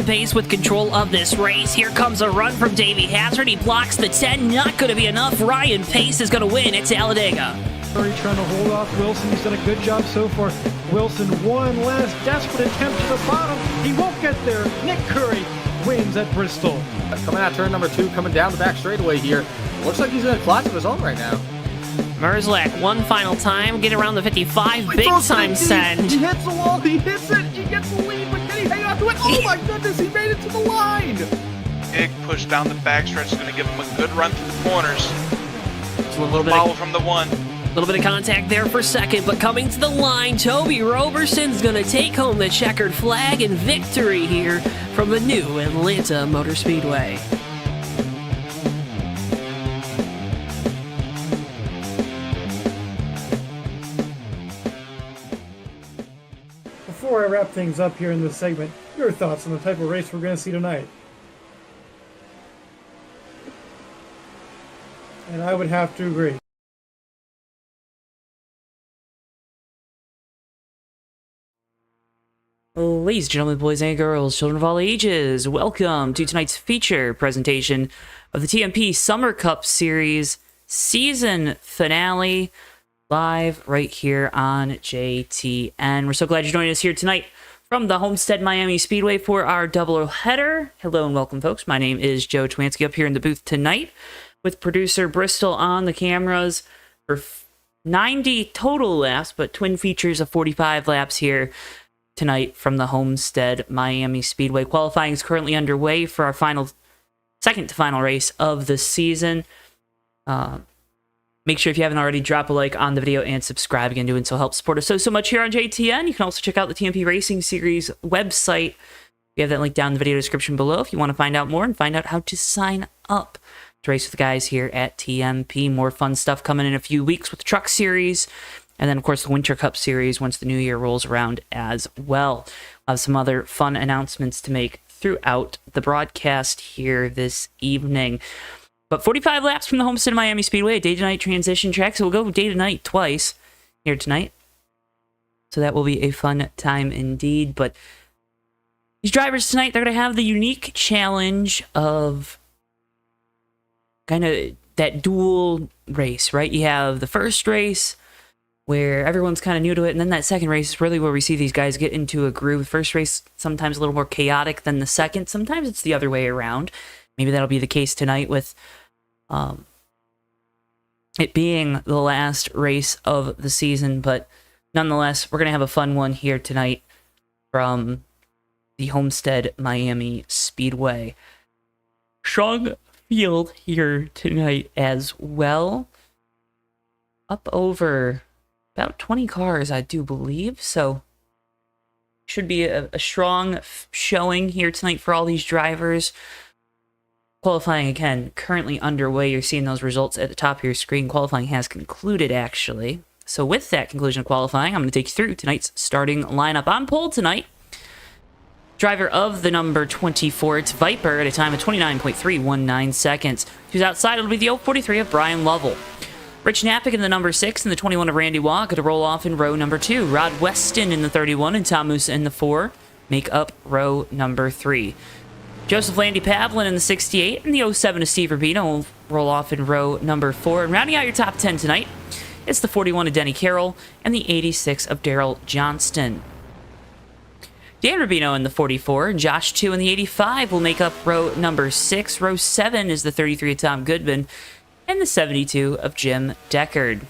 pace with control of this race. Here comes a run from Davey Hazard. He blocks the 10. Not going to be enough. Ryan Pace is going to win at Talladega. Curry trying to hold off Wilson. He's done a good job so far. Wilson, one last desperate attempt to the bottom. He won't get there. Nick Curry wins at Bristol. Coming out turn number 2, coming down the back straightaway here. Looks like he's in a class of his own right now. Merzlak, one final time, get around the 55, big time send. He hits the wall, he hits it, he gets the lead, but can he hang on to it? Oh my goodness, he made it to the line! Big push down the backstretch is going to give him a good run through the corners. It's a little bit Follow from the 1. A little bit of contact there for second, but coming to the line, Toby Roberson's going to take home the checkered flag and victory here from the new Atlanta Motor Speedway. Before I wrap things up here in this segment, your thoughts on the type of race we're going to see tonight. And I would have to agree. Ladies and gentlemen, boys and girls, children of all ages, welcome to tonight's feature presentation of the TMP Summer Cup Series season finale, live right here on JTN. We're so glad you're joining us here tonight from the Homestead Miami Speedway for our doubleheader. Hello and welcome, folks. My name is Joe Twansky up here in the booth tonight with producer Bristol on the cameras for 90 total laps, but twin features of 45 laps here tonight from the Homestead Miami Speedway. Qualifying is currently underway for our second to final race of the season. Make sure if you haven't already, drop a like on the video and subscribe. Again, doing so helps support us so much here on JTN. You can also check out the TMP Racing Series website. We have that link down in the video description below if you want to find out more and find out how to sign up to race with the guys here at TMP. More fun stuff coming in a few weeks with the Truck Series. And then, of course, the Winter Cup Series once the new year rolls around as well. We'll have some other fun announcements to make throughout the broadcast here this evening. But 45 laps from the Homestead Miami Speedway, a day-to-night transition track. So we'll go day-to-night twice here tonight. So that will be a fun time indeed. But these drivers tonight, they're going to have the unique challenge of kind of that dual race, right? You have the first race where everyone's kind of new to it, and then that second race is really where we see these guys get into a groove. First race, sometimes a little more chaotic than the second. Sometimes it's the other way around. Maybe that'll be the case tonight with it being the last race of the season, but nonetheless, we're going to have a fun one here tonight from the Homestead Miami Speedway. Strong field here tonight as well. Up over about 20 cars, I do believe, so should be a strong showing here tonight for all these drivers. Qualifying, again, currently underway. You're seeing those results at the top of your screen. Qualifying has concluded, actually. So with that conclusion of qualifying, I'm going to take you through tonight's starting lineup. On pole tonight, driver of the number 24, it's Viper at a time of 29.319 seconds. Who's outside, it'll be the 043 of Brian Lovell. Rich Napick in the number 6 and the 21 of Randy Waugh going to roll off in row number 2. Rod Weston in the 31 and Tom Musa in the 4 make up row number 3. Joseph Landy Pavlin in the 68 and the 07 of Steve Rubino will roll off in row number 4. And rounding out your top 10 tonight, it's the 41 of Denny Carroll and the 86 of Daryl Johnston. Dan Rubino in the 44 and Josh 2 in the 85 will make up row number 6. Row 7 is the 33 of Tom Goodman and the 72 of Jim Deckard.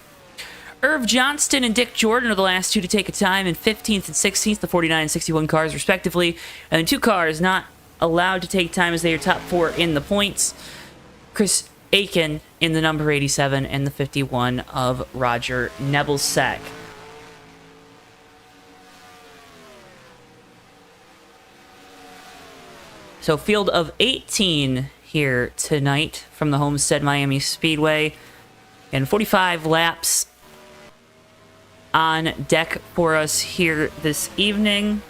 Irv Johnston and Dick Jordan are the last two to take a time in 15th and 16th, the 49 and 61 cars respectively. And then 2 cars not allowed to take time as they are top 4 in the points. Chris Aiken in the number 87 and the 51 of Roger Nebelsack. So field of 18 here tonight from the Homestead Miami Speedway. And 45 laps on deck for us here this evening.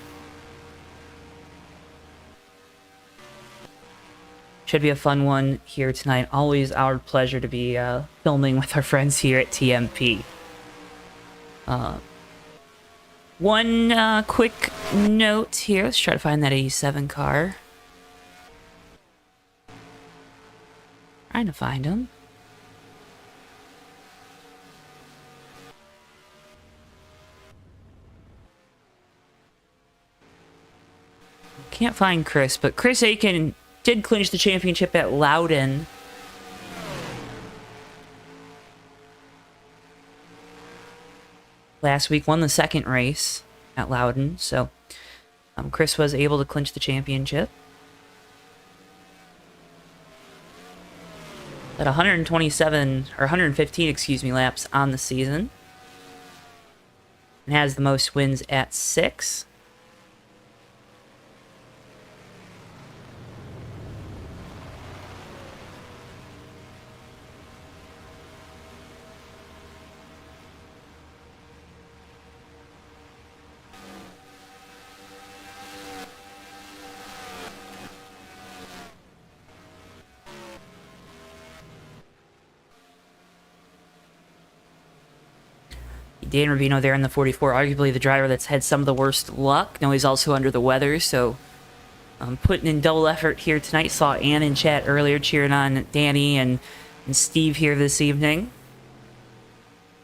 Should be a fun one here tonight. Always our pleasure to be filming with our friends here at TMP. One quick note here. Let's try to find that 87 car. Trying to find him. Can't find Chris, but Chris Aiken did clinch the championship at Loudon. Last week, won the second race at Loudon, so Chris was able to clinch the championship. At 127, or 115, excuse me, laps on the season. And has the most wins at 6. Dan Rubino there in the 44, arguably the driver that's had some of the worst luck. Now he's also under the weather, so putting in double effort here tonight. Saw Ann in chat earlier cheering on Danny and Steve here this evening.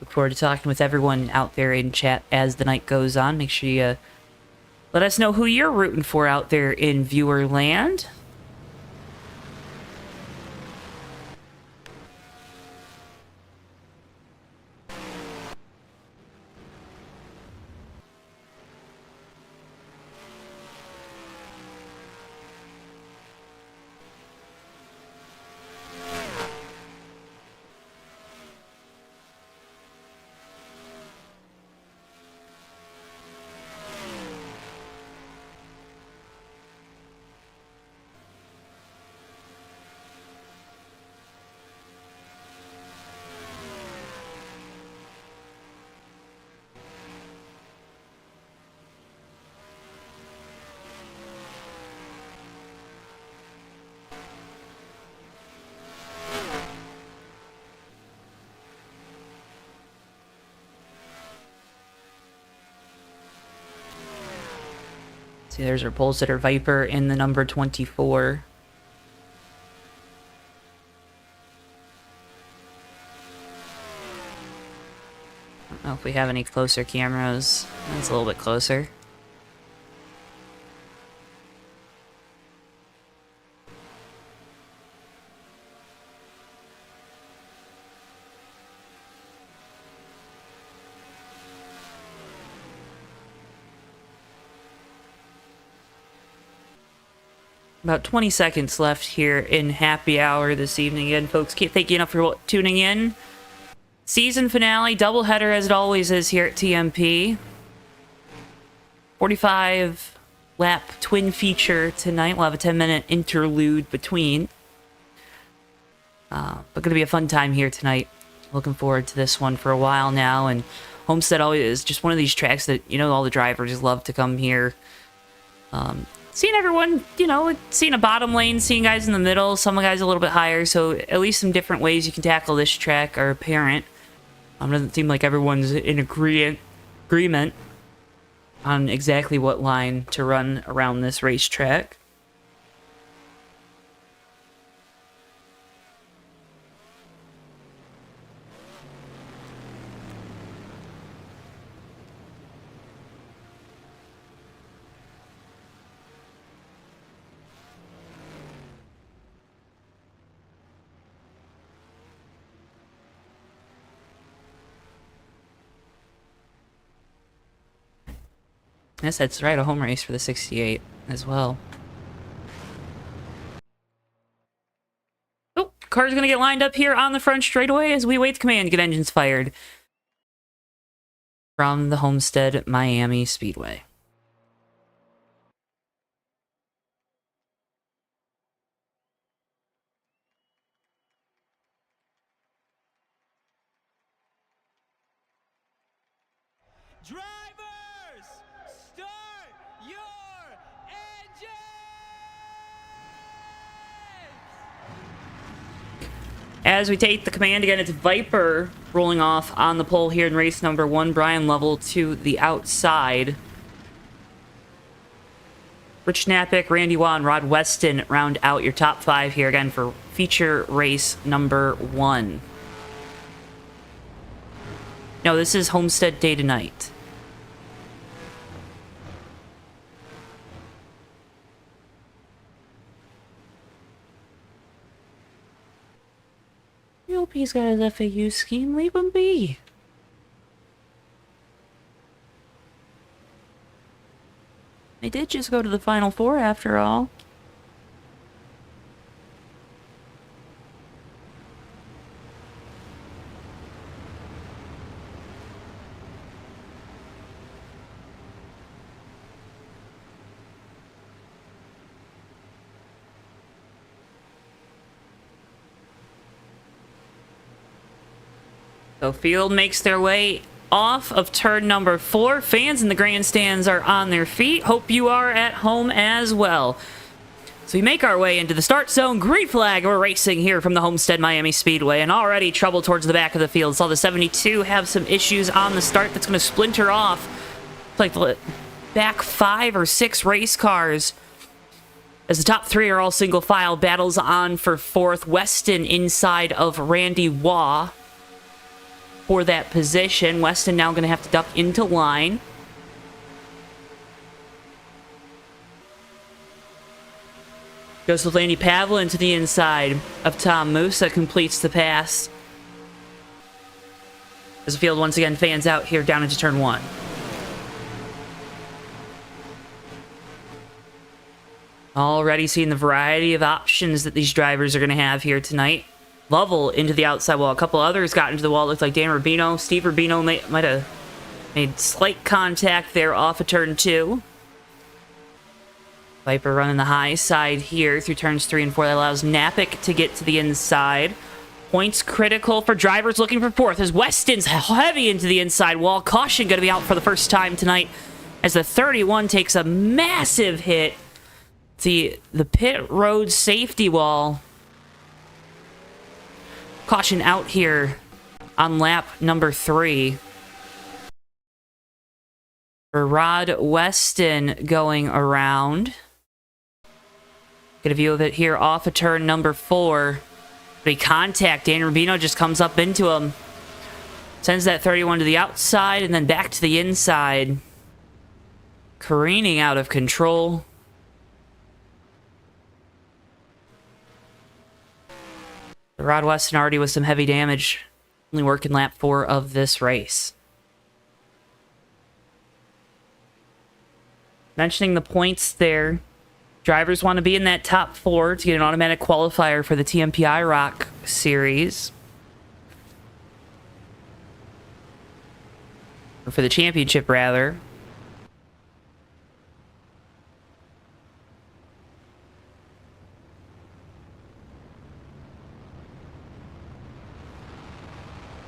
Look forward to talking with everyone out there in chat as the night goes on. Make sure you let us know who you're rooting for out there in viewer land. See, there's our pole sitter Viper in the number 24. I don't know if we have any closer cameras. That's a little bit closer. About 20 seconds left here in happy hour this evening. Again, folks, thank you enough for tuning in. Season finale, doubleheader as it always is here at TMP. 45 lap twin feature tonight. We'll have a 10-minute interlude between. But going to be a fun time here tonight. Looking forward to this one for a while now. And Homestead always is just one of these tracks that, you know, all the drivers love to come here. Seeing everyone, you know, seeing a bottom lane, seeing guys in the middle, some guys a little bit higher, so at least some different ways you can tackle this track are apparent. Doesn't seem like everyone's in agreement on exactly what line to run around this racetrack. Yes, that's right, a home race for the 68 as well. Oh, car's gonna get lined up here on the front straightaway as we wait the command to get engines fired from the Homestead Miami Speedway. Drivers, start your engines! As we take the command again, it's Viper rolling off on the pole here in race number 1. Brian Lovell to the outside. Rich Knappich, Randy Waugh, and Rod Weston round out your top 5 here again for feature race number 1. No, this is Homestead day to night. I hope he's got his FAU scheme. Leave him be. They did just go to the Final Four after all. So field makes their way off of turn number 4. Fans in the grandstands are on their feet. Hope you are at home as well. So we make our way into the start zone. Green flag. We're racing here from the Homestead Miami Speedway, and already trouble towards the back of the field. Saw the 72 have some issues on the start. That's going to splinter off. It's like the back 5 or 6 race cars. As the top 3 are all single file. Battles on for 4th. Weston inside of Randy Waugh for that position. Weston now going to have to duck into line. Goes with Landy Pavlin to the inside of Tom Musa, completes the pass. As the field once again fans out here down into turn 1. Already seeing the variety of options that these drivers are going to have here tonight. Lovell into the outside wall. A couple others got into the wall. Looked like Dan Rubino. Steve Rubino might have made slight contact there off of turn 2. Viper running the high side here through turns 3 and 4. That allows Knappich to get to the inside. Points critical for drivers looking for 4th as Weston's heavy into the inside wall. Caution going to be out for the first time tonight as the 31 takes a massive hit. The pit road safety wall. Caution out here on lap number 3. For Rod Weston going around. Get a view of it here off of turn number 4. But he contact. Dan Rubino just comes up into him. Sends that 31 to the outside and then back to the inside. Careening out of control. Rod Weston already with some heavy damage. Only working lap 4 of this race. Mentioning the points there. Drivers want to be in that top 4 to get an automatic qualifier for the TMP Rock Series. Or for the championship, rather.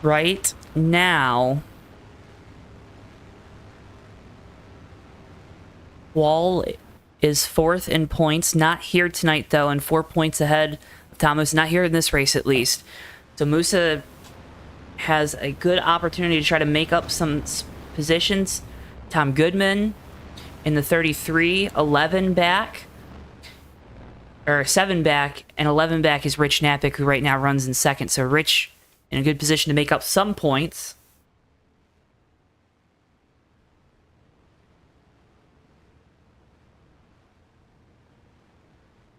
Right now, Wall is 4th in points. Not here tonight, though, and 4 points ahead of Thomas. Not here in this race, at least. So Musa has a good opportunity to try to make up some positions. Tom Goodman in the 33, 11 back. Or 7 back, and 11 back is Rich Knappich, who right now runs in 2nd. So Rich in a good position to make up some points.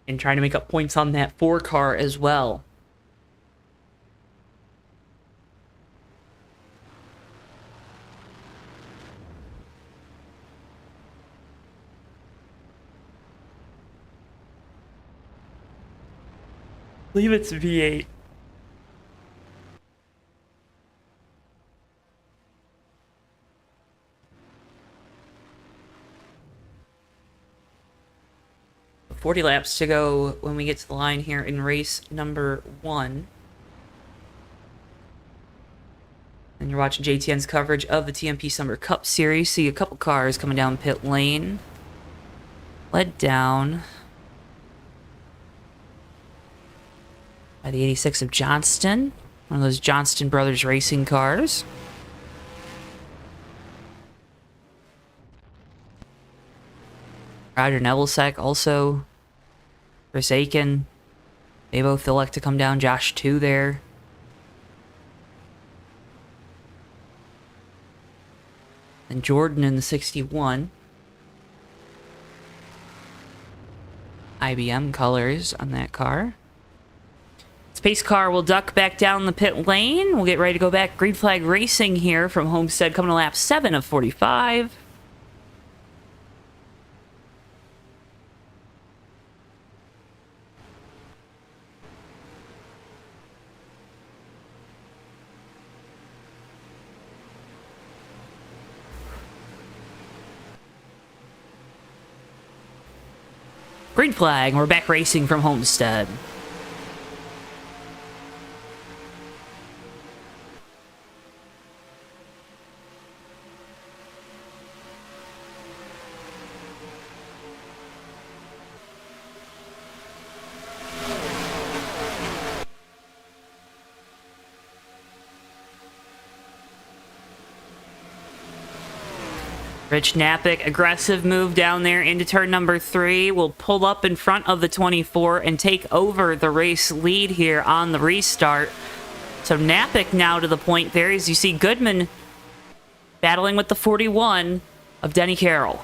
And trying to make up points on that 4 car as well. I believe it's V8. .40 laps to go when we get to the line here in race number 1. And you're watching JTN's coverage of the TMP Summer Cup Series. See a couple cars coming down pit lane. Led down by the 86 of Johnston. One of those Johnston Brothers racing cars. Roger Nebelsack also. Chris Aiken. They both elect to come down. Josh 2 there. And Jordan in the 61. IBM colors on that car. Space car will duck back down the pit lane. We'll get ready to go back. Green flag racing here from Homestead coming to lap 7 of 45. Green flag, we're back racing from Homestead. Rich Knappich, aggressive move down there into turn number 3. Will pull up in front of the 24 and take over the race lead here on the restart. So Knappich now to the point there as you see Goodman battling with the 41 of Denny Carroll.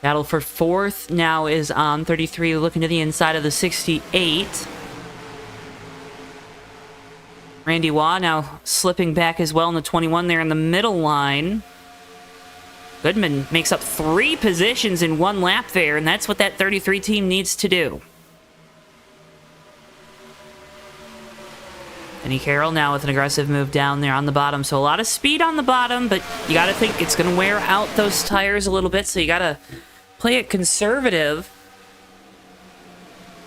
Battle for 4th now is on 33, looking to the inside of the 68. Randy Waugh now slipping back as well in the 21 there in the middle line. Goodman makes up 3 positions in 1 lap there, and that's what that 33 team needs to do. Denny Carroll now with an aggressive move down there on the bottom. So a lot of speed on the bottom, but you got to think it's going to wear out those tires a little bit, so you got to play it conservative.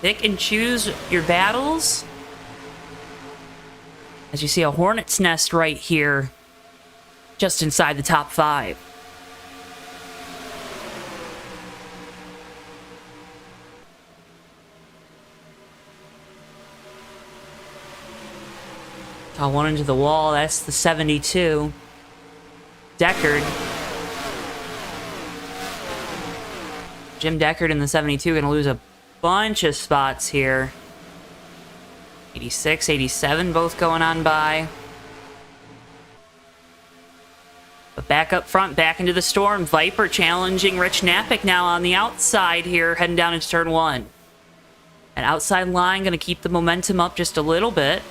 Pick and choose your battles. As you see a hornet's nest right here, just inside the top 5. Saw one into the wall. That's the 72. Deckard. Jim Deckard in the 72 going to lose a bunch of spots here. 86, 87 both going on by. But back up front, back into the storm. Viper challenging Rich Knappich now on the outside here, heading down into turn 1. An outside line going to keep the momentum up just a little bit.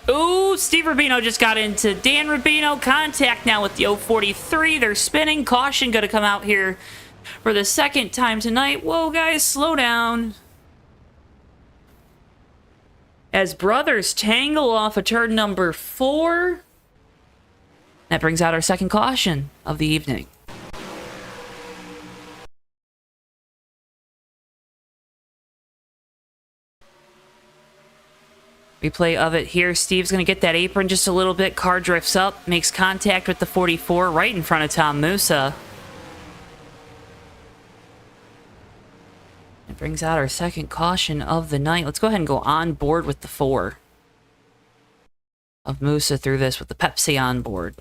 Ooh, Steve Rubino just got into Dan Rubino. Contact now with the 043. They're spinning. Caution going to come out here for the 2nd time tonight. Whoa, guys, slow down. As brothers tangle off of turn number 4. That brings out our 2nd caution of the evening. Replay of it here. Steve's going to get that apron just a little bit. Car drifts up, makes contact with the 44 right in front of Tom Musa. It brings out our 2nd caution of the night. Let's go ahead and go on board with the 4 of Musa through this with the Pepsi on board.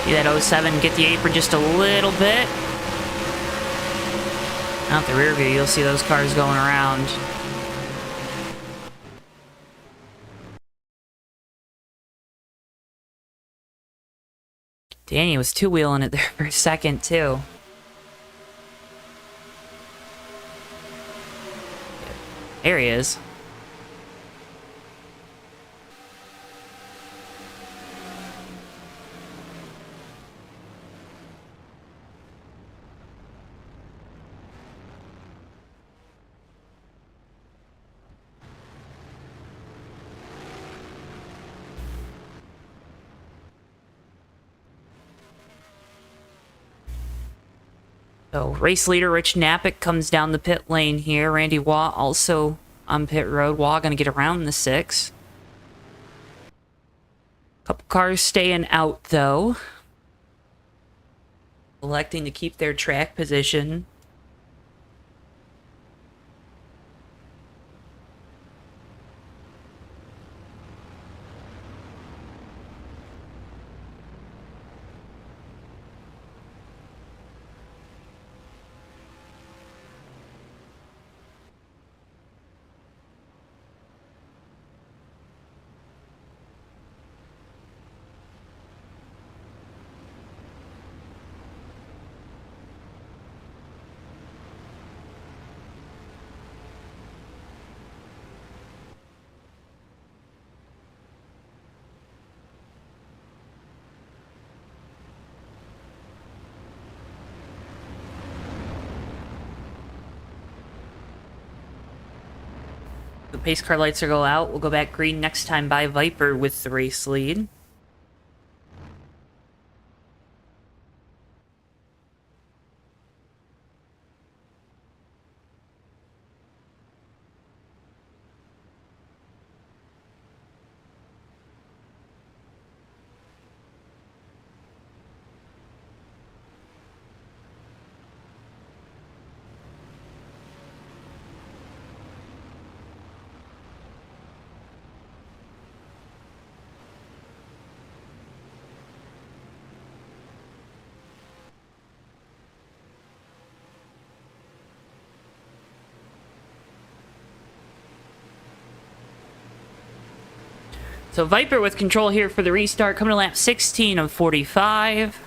See that 07 get the apron just a little bit. Out the rear view, you'll see those cars going around. Danny was 2-wheeling it there for a second, too. There he is. So race leader Rich Knappich comes down the pit lane here. Randy Waugh also on pit road. Waugh going to get around the 6. Couple cars staying out, though. Electing to keep their track position. The pace car lights are go out. We'll go back green next time by Viper with the race lead. So Viper with control here for the restart, coming to lap 16 of 45.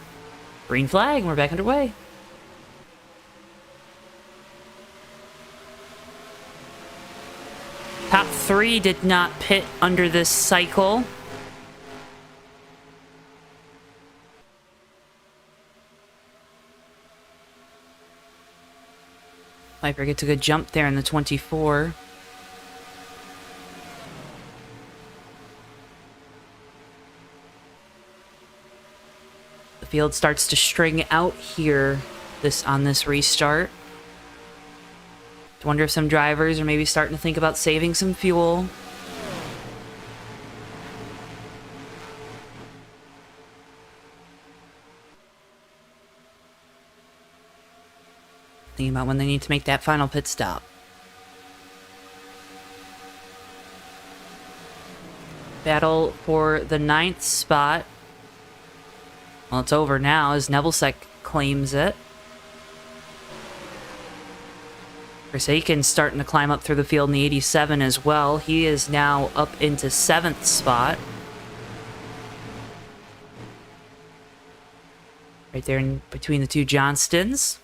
Green flag, and we're back underway. Top 3 did not pit under this cycle. Viper gets a good jump there in the 24. The field starts to string out here on this restart. I wonder if some drivers are maybe starting to think about saving some fuel. Thinking about when they need to make that final pit stop. Battle for the 9th spot. Well, it's over now as Nebelsic claims it. Forsaken starting to climb up through the field in the 87 as well. He is now up into 7th spot. Right there in between the two Johnstons.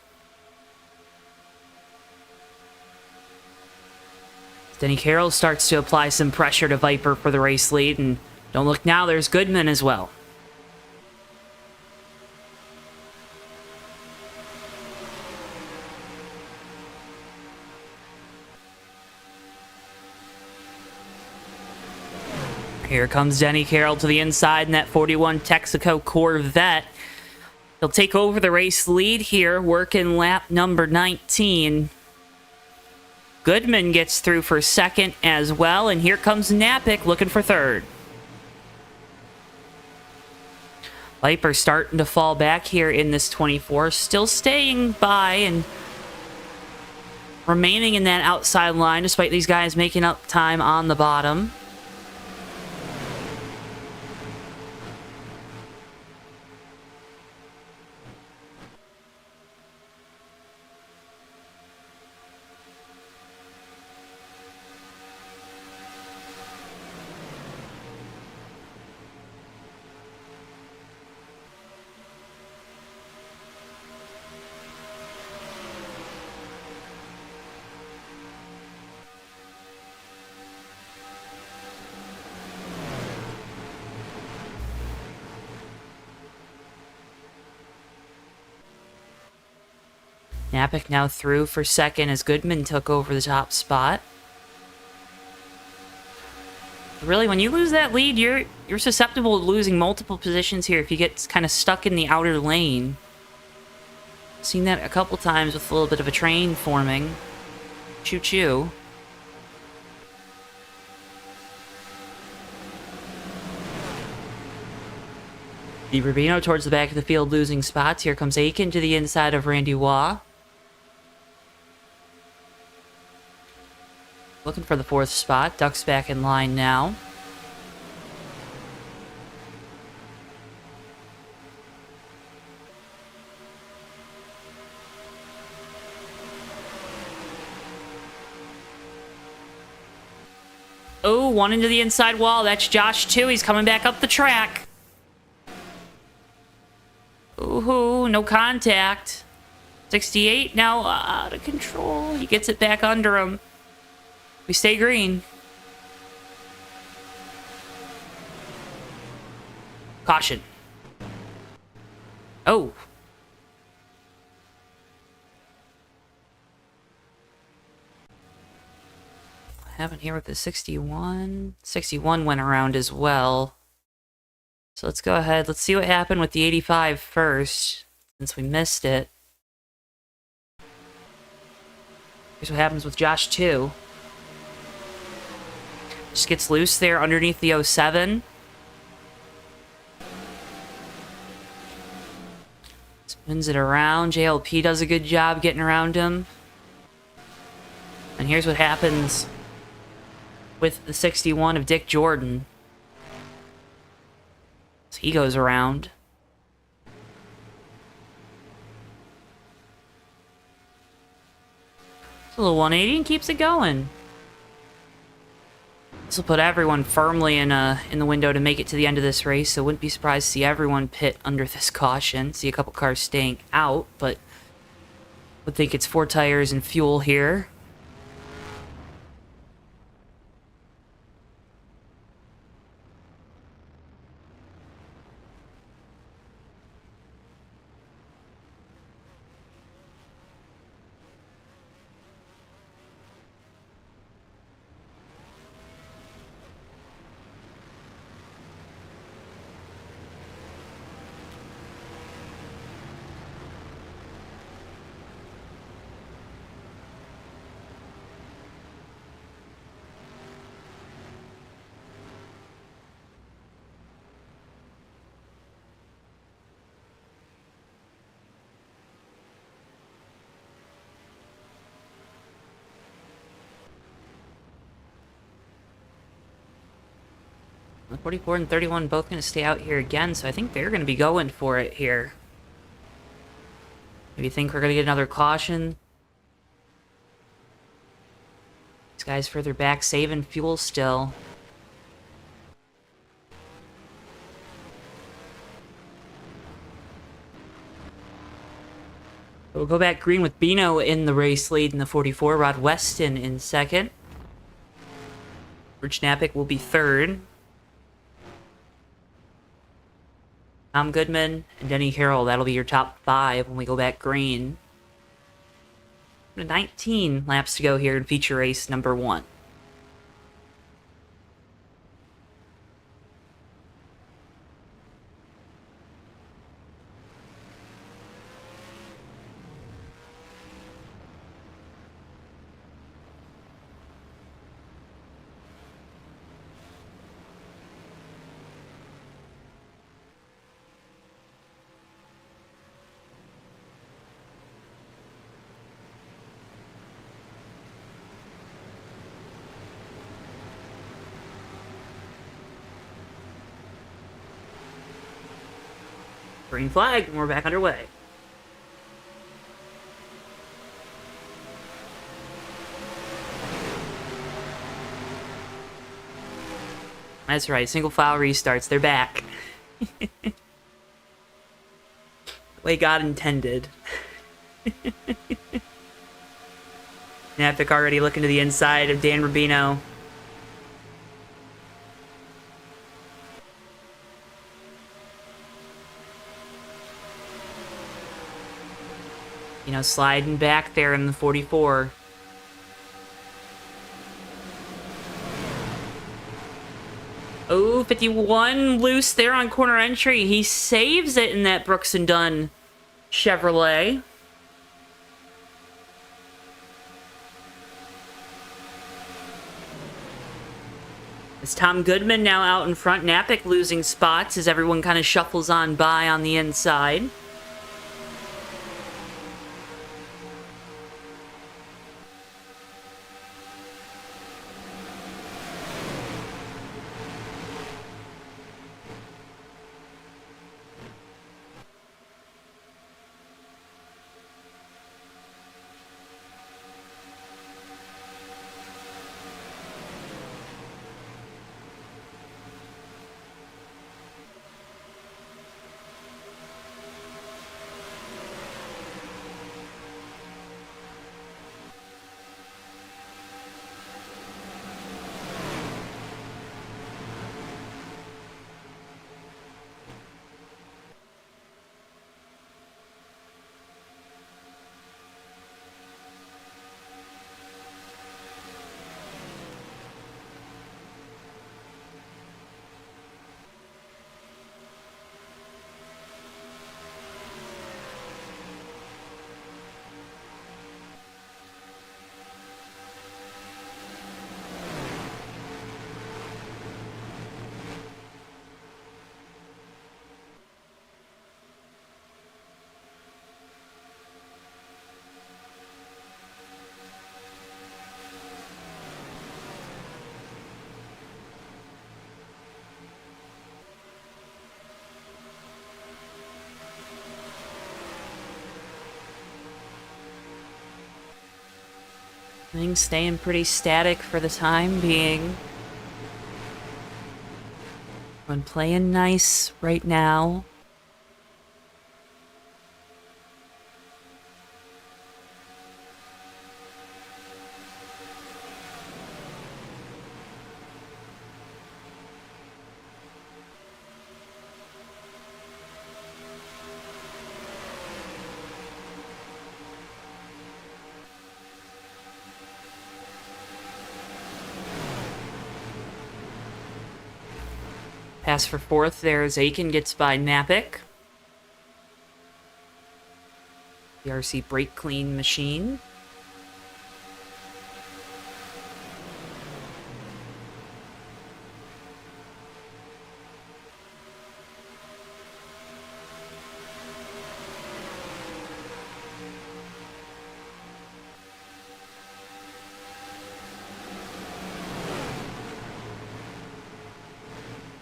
Denny Carroll starts to apply some pressure to Viper for the race lead. And don't look now, there's Goodman as well. Here comes Denny Carroll to the inside in that 41 Texaco Corvette. He'll take over the race lead here, working lap number 19. Goodman gets through for 2nd as well, and here comes Knappich looking for 3rd. Viper starting to fall back here in this 24, still staying by and remaining in that outside line despite these guys making up time on the bottom. Knappich now through for 2nd as Goodman took over the top spot. Really, when you lose that lead, you're susceptible to losing multiple positions here if you get kind of stuck in the outer lane. Seen that a couple times with a little bit of a train forming. Choo-choo. The Rubino towards the back of the field losing spots. Here comes Aiken to the inside of Randy Waugh. Looking for the 4th spot. Duck's back in line now. Oh, one into the inside wall. That's Josh, too. He's coming back up the track. Ooh, no contact. 68 now out of control. He gets it back under him. We stay green. Caution. Oh. What happened here with the 61? 61 went around as well. So let's go ahead. Let's see what happened with the 85 first, since we missed it. Here's what happens with Josh, too. Just gets loose there underneath the 07. Spins it around. JLP does a good job getting around him. And here's what happens with the 61 of Dick Jordan. So he goes around. It's a little 180 and keeps it going. This will put everyone firmly in the window to make it to the end of this race, so wouldn't be surprised to see everyone pit under this caution. See a couple cars staying out, but would think it's 4 tires and fuel here. The 44 and 31 both going to stay out here again, so I think they're going to be going for it here. Maybe think we're going to get another caution. These guys further back saving fuel still. We'll go back green with Bino in the race lead in the 44. Rod Weston in second. Rich Napick will be third. Tom Goodman and Denny Harrell, that'll be your top 5 when we go back green. 19 laps to go here in feature race number 1. Green flag, and we're back underway. That's right, single file restarts, they're back. The way God intended. Napick already looking to the inside of Dan Rubino. You know, sliding back there in the 44. Oh, 51 loose there on corner entry. He saves it in that Brooks and Dunn Chevrolet. As Tom Goodman now out in front, Napick losing spots as everyone kind of shuffles on by on the inside. Things staying pretty static for the time being. Everyone playing nice right now. Pass for fourth. There's Aiken, gets by Napick. The RC brake clean machine.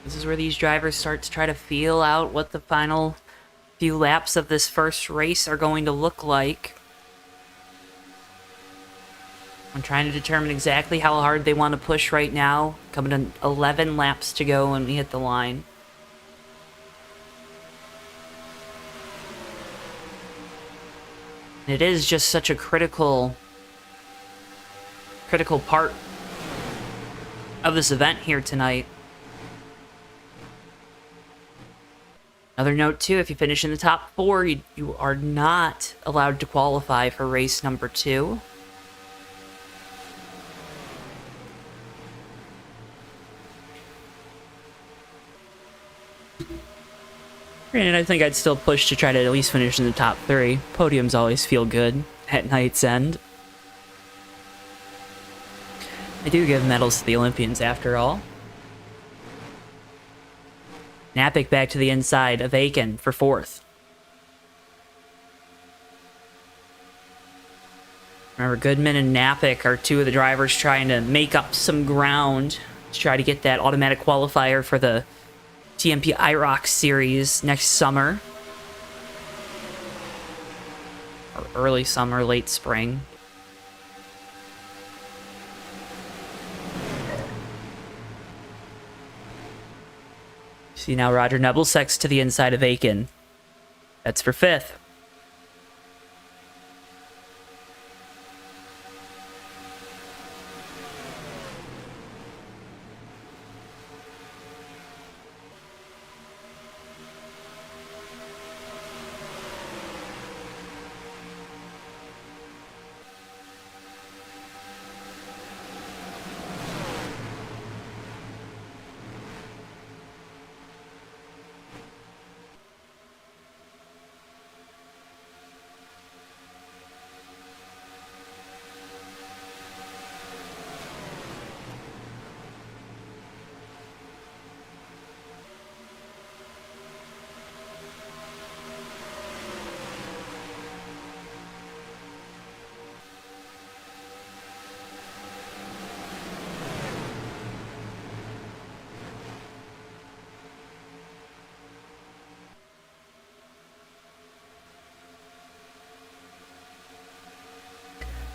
This is where these drivers start to try to feel out what the final few laps of this first race are going to look like. I'm trying to determine exactly how hard they want to push right now. Coming to 11 laps to go when we hit the line. It is just such a critical part of this event here tonight. Another note, too, if you finish in the top 4, you are not allowed to qualify for race number 2. And I think I'd still push to try to at least finish in the top 3. Podiums always feel good at night's end. I do give medals to the Olympians, after all. Napick back to the inside of Aiken for fourth. Remember, Goodman and Napick are two of the drivers trying to make up some ground to try to get that automatic qualifier for the TMP IROC Series next summer. Or early summer, late spring. See now Roger Nebelsek's to the inside of Aiken. That's for fifth.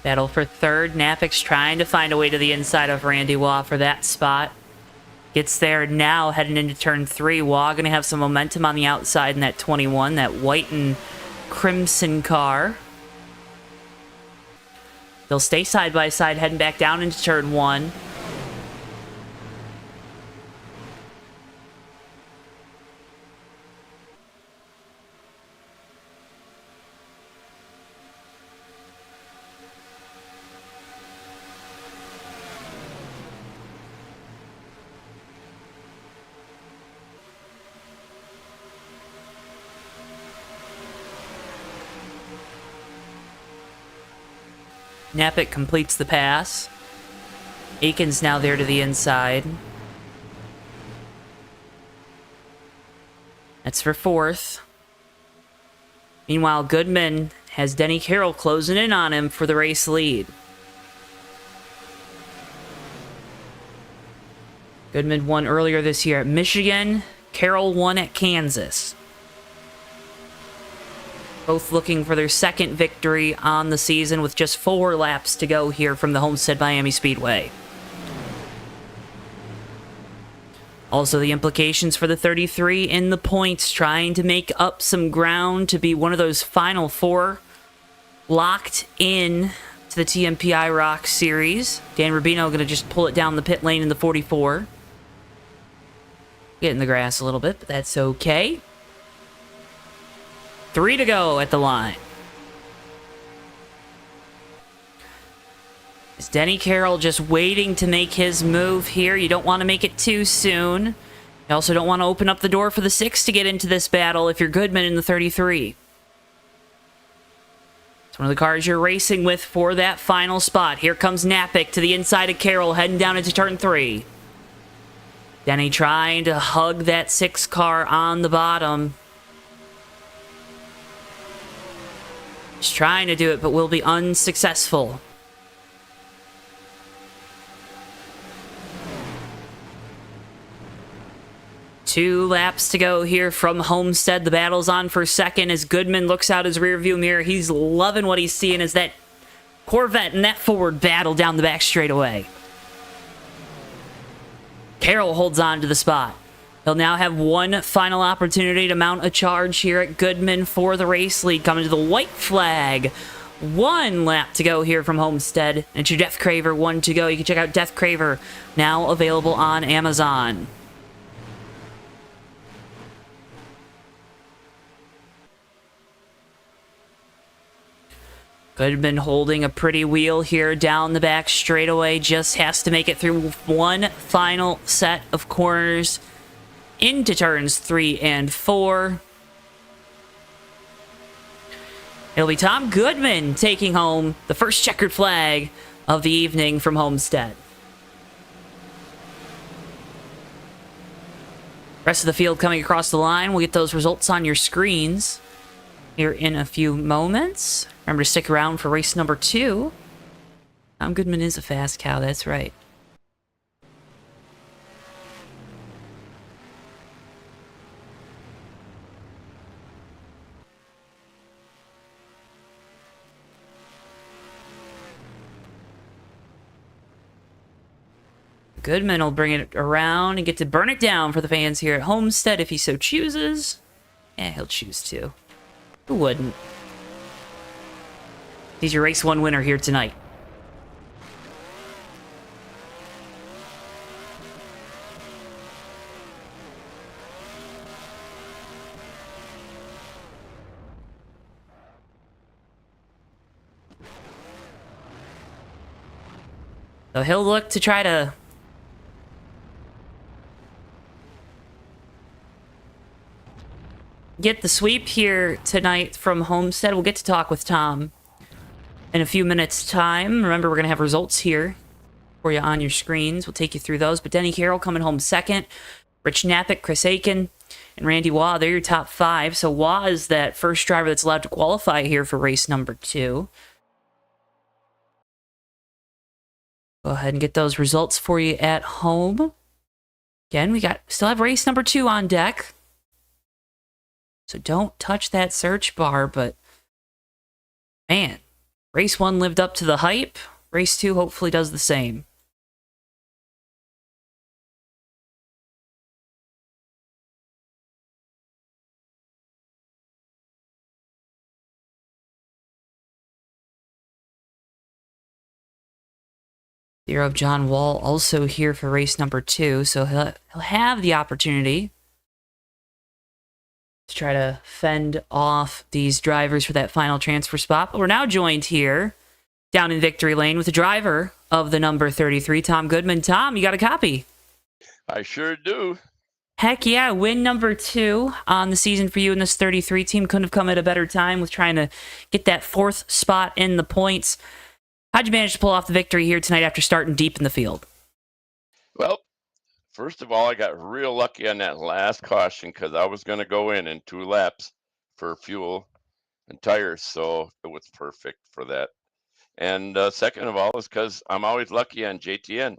Battle for third. Napik's trying to find a way to the inside of Randy Waugh for that spot. Gets there now, heading into turn 3. Waugh going to have some momentum on the outside in that 21, that white and crimson car. They'll stay side by side, heading back down into turn 1. Napik completes the pass. Aiken's now there to the inside. That's for 4th. Meanwhile, Goodman has Denny Carroll closing in on him for the race lead. Goodman won earlier this year at Michigan. Carroll won at Kansas. Both looking for their second victory on the season with just 4 laps to go here from the Homestead Miami Speedway. Also, the implications for the 33 in the points, trying to make up some ground to be one of those final 4 locked in to the TMP Rock Series. Dan Rubino going to just pull it down the pit lane in the 44. Get in the grass a little bit, but that's okay. 3 to go at the line. Is Denny Carroll just waiting to make his move here? You don't want to make it too soon. You also don't want to open up the door for the 6 to get into this battle if you're Goodman in the 33. It's one of the cars you're racing with for that final spot. Here comes Napik to the inside of Carroll, heading down into turn 3. Denny trying to hug that 6 car on the bottom. He's trying to do it, but will be unsuccessful. Two laps to go here from Homestead. The battle's on for second as Goodman looks out his rearview mirror. He's loving what he's seeing as that Corvette and that Ford battle down the back straightaway. Carroll holds on to the spot. He'll now have one final opportunity to mount a charge here at Goodman for the race lead. Coming to the white flag. 1 lap to go here from Homestead. And it's your Death Craver 1 to go. You can check out Death Craver, now available on Amazon. Goodman holding a pretty wheel here down the back straightaway. Just has to make it through one final set of corners into turns 3 and 4. It'll be Tom Goodman taking home the first checkered flag of the evening from Homestead. Rest of the field coming across the line. We'll get those results on your screens here in a few moments. Remember to stick around for race number 2. Tom Goodman is a fast cow, that's right. Goodman will bring it around and get to burn it down for the fans here at Homestead if he so chooses. He'll choose to. Who wouldn't? He's your race 1 winner here tonight. So he'll look to try to get the sweep here tonight from Homestead. We'll get to talk with Tom in a few minutes' time. Remember, we're going to have results here for you on your screens. We'll take you through those. But Denny Carroll coming home second. Rich Napik, Chris Aiken, and Randy Waugh, they're your top 5. So Waugh is that first driver that's allowed to qualify here for race number 2. Go ahead and get those results for you at home. Again, we still have race number 2 on deck. So don't touch that search bar, but man, Race 1 lived up to the hype. Race 2 hopefully does the same. Hero of John Wall also here for race number 2, so he'll have the opportunity to try to fend off these drivers for that final transfer spot. But we're now joined here down in victory lane with the driver of the number 33, Tom Goodman. Tom, you got a copy? I sure do. Heck yeah, win number 2 on the season for you in this 33 team. Couldn't have come at a better time with trying to get that 4th spot in the points. How'd you manage to pull off the victory here tonight after starting deep in the field? Well, first of all, I got real lucky on that last caution because I was going to go in 2 laps for fuel and tires, so it was perfect for that. And second of all is because I'm always lucky on JTN.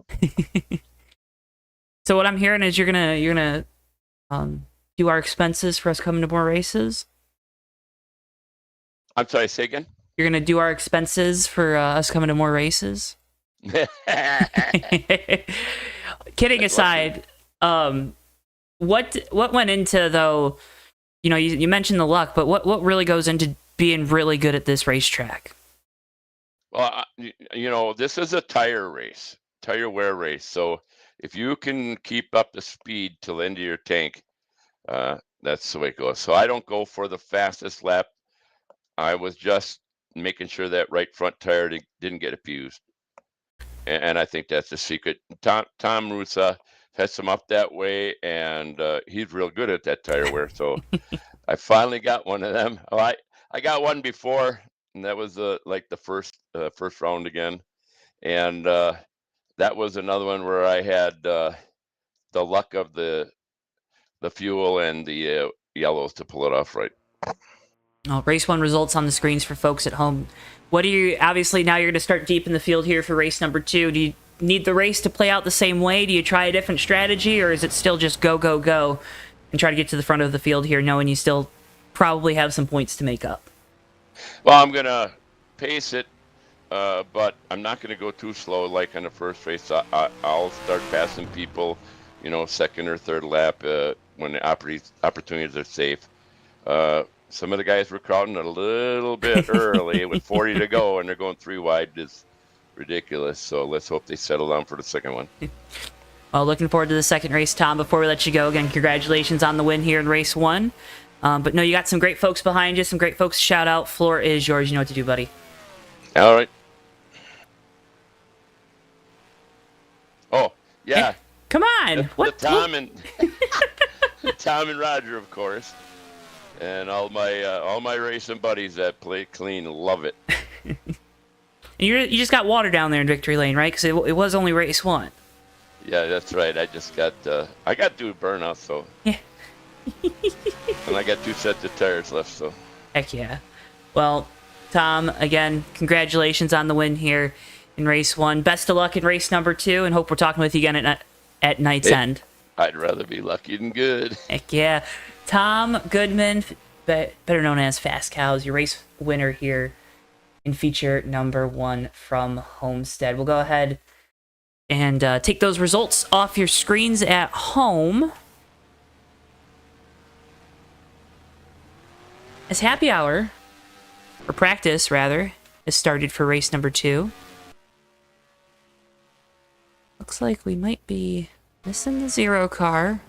So what I'm hearing is you're gonna do our expenses for us coming to more races. I'm sorry, say again? You're gonna do our expenses for us coming to more races. Kidding aside, what went into, though? You know, you mentioned the luck, but what really goes into being really good at this racetrack? Well, you know, this is a tire race, tire wear race. So if you can keep up the speed till the end of your tank, that's the way it goes. So I don't go for the fastest lap. I was just making sure that right front tire didn't get abused. And I think that's the secret. Tom Rusa sets him up that way, and he's real good at that tire wear. So I finally got one of them. Oh, I got one before, and that was like the first round again. And that was another one where I had the luck of the fuel and the yellows to pull it off right. Race 1 results on the screens for folks at home. What do you, obviously now you're going to start deep in the field here for race number 2. Do you need the race to play out the same way? Do you try a different strategy, or is it still just go, go, go and try to get to the front of the field here, knowing you still probably have some points to make up? Well, I'm going to pace it, but I'm not going to go too slow like on the first race. I'll start passing people, you know, second or third lap when the opportunities are safe. Some of the guys were crowding a little bit early with 40 to go, and they're going 3 wide. It's ridiculous. So let's hope they settle down for the second one. Well, looking forward to the second race, Tom. Before we let you go, again, congratulations on the win here in race 1. But no, you got some great folks behind you, some great folks to shout out. Floor is yours. You know what to do, buddy. All right. Oh, yeah. Hey, come on. The Tom and Tom and Roger, of course. And all my racing buddies that play clean love it. And you just got water down there in victory lane, right? Because it was only race 1. Yeah, that's right. I just got I got 2 burnouts, so yeah. And I got 2 sets of tires left, so Heck yeah. Well, Tom, again, congratulations on the win here in race 1. Best of luck in race number 2, and hope we're talking with you again at night's end. I'd rather be lucky than good. Heck yeah. Tom Goodman, better known as Fast Cows, your race winner here in feature number 1 from Homestead. We'll go ahead and take those results off your screens at home. As happy hour, or practice rather, has started for race number 2. Looks like we might be missing the 0 car.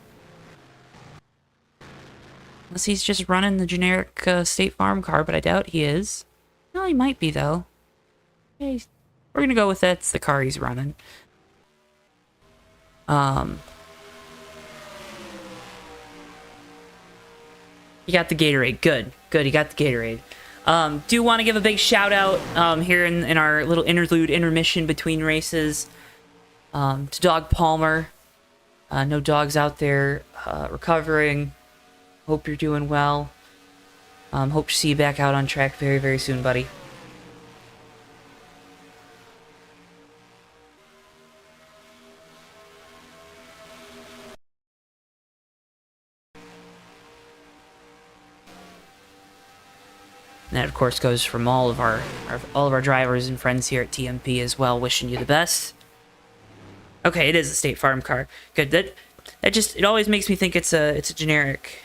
Unless he's just running the generic State Farm car, but I doubt he is. No, he might be, though. Okay, we're going to go with that's the car he's running. You got the Gatorade. Good. Good, you got the Gatorade. Do want to give a big shout out here in our little intermission between races to Dog Palmer. No dogs out there recovering. Hope you're doing well. Hope to see you back out on track very, very soon, buddy. And that, of course, goes from all of our drivers and friends here at TMP as well, wishing you the best. Okay, it is a State Farm car. Good. That just, it always makes me think it's a generic.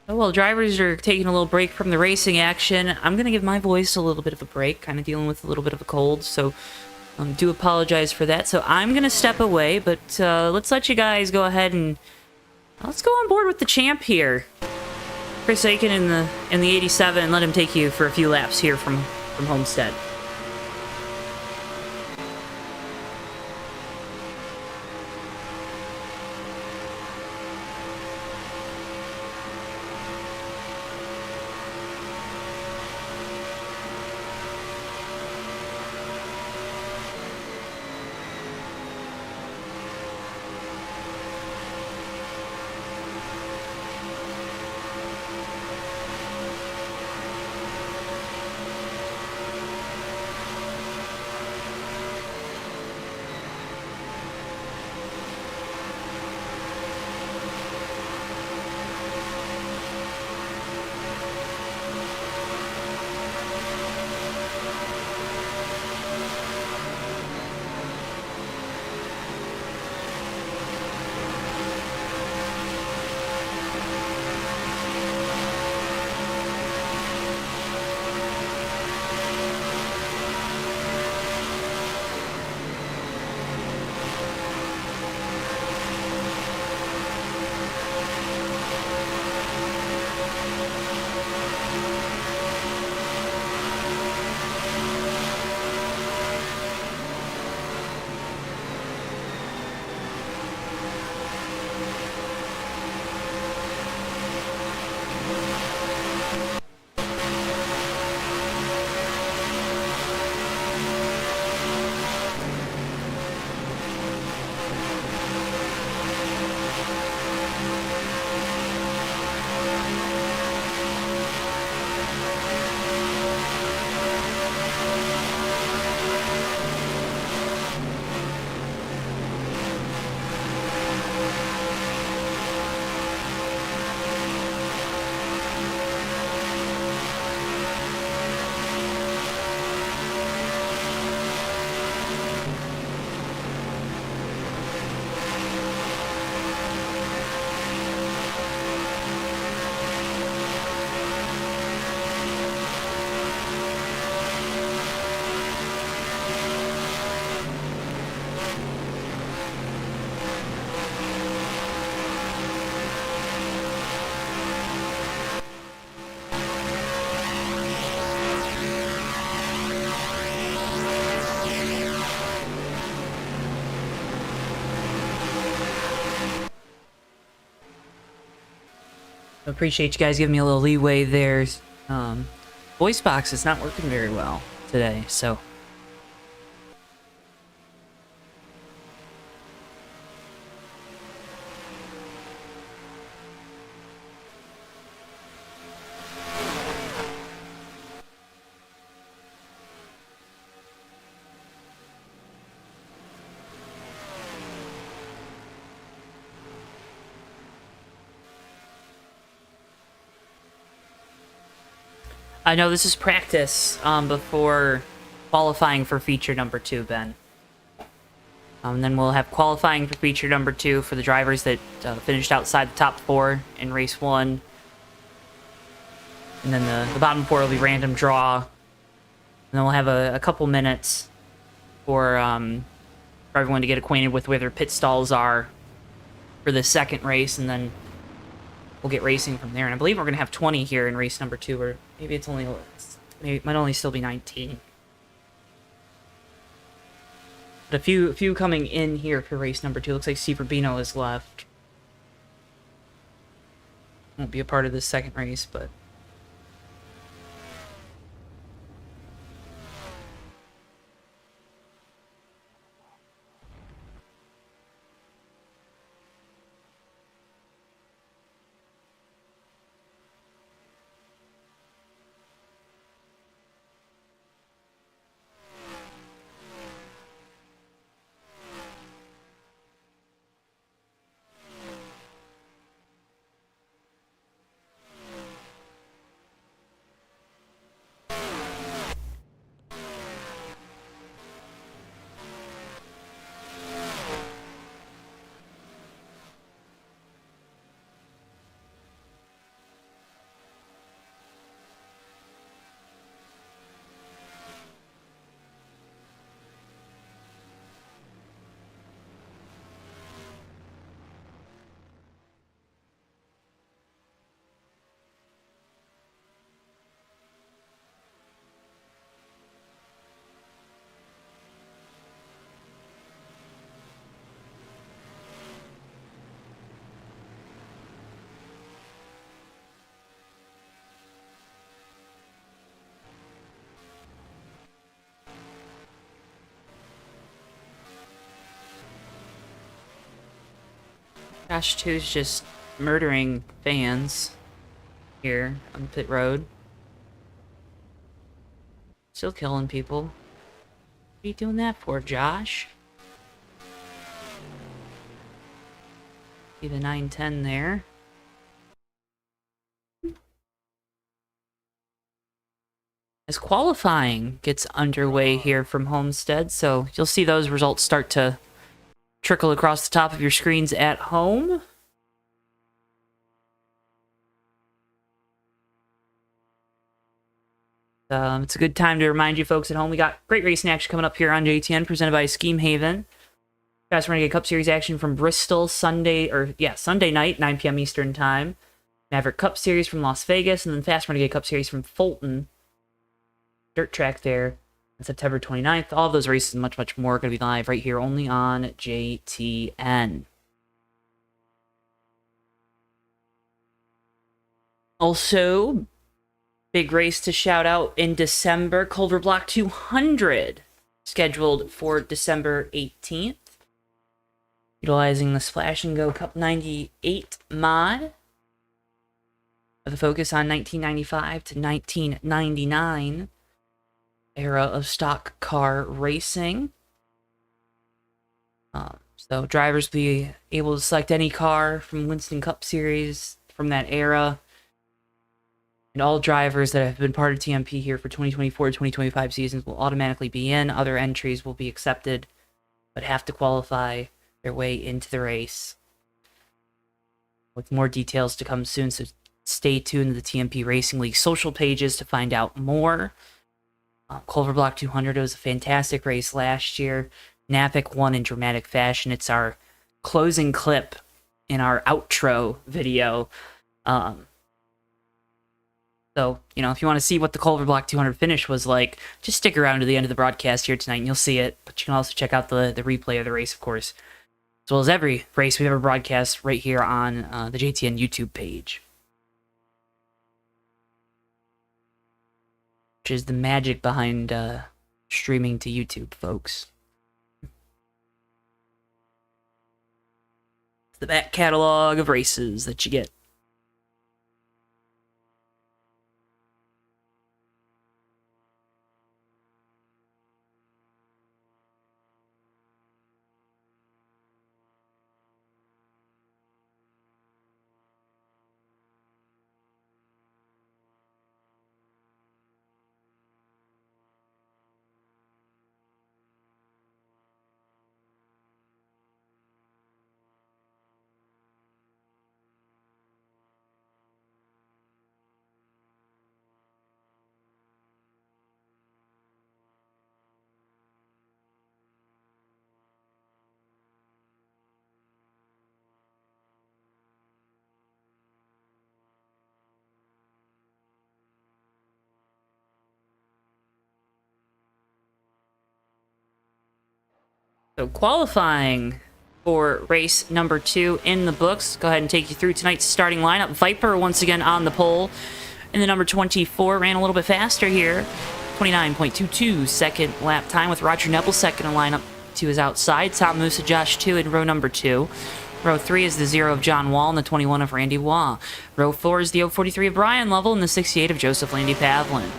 Oh, well, drivers are taking a little break from the racing action. I'm going to give my voice a little bit of a break, kind of dealing with a little bit of a cold, so do apologize for that. So I'm going to step away, but let's let you guys go ahead and let's go on board with the champ here. Chris Aiken in the 87, and let him take you for a few laps here from Homestead. Appreciate you guys giving me a little leeway there. Voice box is not working very well today, so I know this is practice before qualifying for feature number 2, Ben. And then we'll have qualifying for feature number 2 for the drivers that finished outside the top 4 in race 1. And then the bottom 4 will be random draw. And then we'll have a couple minutes for everyone to get acquainted with where their pit stalls are for the second race, and then we'll get racing from there. And I believe we're going to have 20 here in race number 2, or maybe it's only, maybe it might only still be 19. But a few coming in here for race number 2. Looks like Steve Rubino is left. Won't be a part of this second race, but Josh 2's just murdering fans here on pit road. Still killing people. What are you doing that for, Josh? See the 910 there. As qualifying gets underway here from Homestead, so you'll see those results start to trickle across the top of your screens at home. It's a good time to remind you folks at home, we got great racing action coming up here on JTN, presented by Scheme Haven. Fast Renegade Cup Series action from Bristol Sunday night, 9 p.m. Eastern Time. Maverick Cup Series from Las Vegas, and then Fast Renegade Cup Series from Fulton. Dirt track there on September 29th. All of those races and much, much more are going to be live right here only on JTN. Also, big race to shout out in December, Culver Block 200, scheduled for December 18th. Utilizing the Splash and Go Cup 98 mod, with a focus on 1995 to 1999 era of stock car racing. So drivers will be able to select any car from Winston Cup Series from that era. And all drivers that have been part of TMP here for 2024-2025 seasons will automatically be in. Other entries will be accepted, but have to qualify their way into the race. With more details to come soon, so stay tuned to the TMP Racing League social pages to find out more. Culver Block 200 was a fantastic race last year. Napic won in dramatic fashion. It's our closing clip in our outro video. So, if you want to see what the Culver Block 200 finish was like, just stick around to the end of the broadcast here tonight and you'll see it. But you can also check out the replay of the race, of course, as well as every race we've ever broadcast right here on the JTN YouTube page. Which is the magic behind streaming to YouTube, folks. It's the back catalog of races that you get. So qualifying for race number 2 in the books. Go ahead and take you through tonight's starting lineup. Viper once again on the pole. And the number 24 ran a little bit faster here. 29.22 second lap time with Roger Nebel second in lineup to his outside. Tom Musa, Josh 2 in row number 2. Row 3 is the 0 of John Wall and the 21 of Randy Waugh. Row 4 is the 043 of Brian Lovell and the 68 of Joseph Landy Pavlin.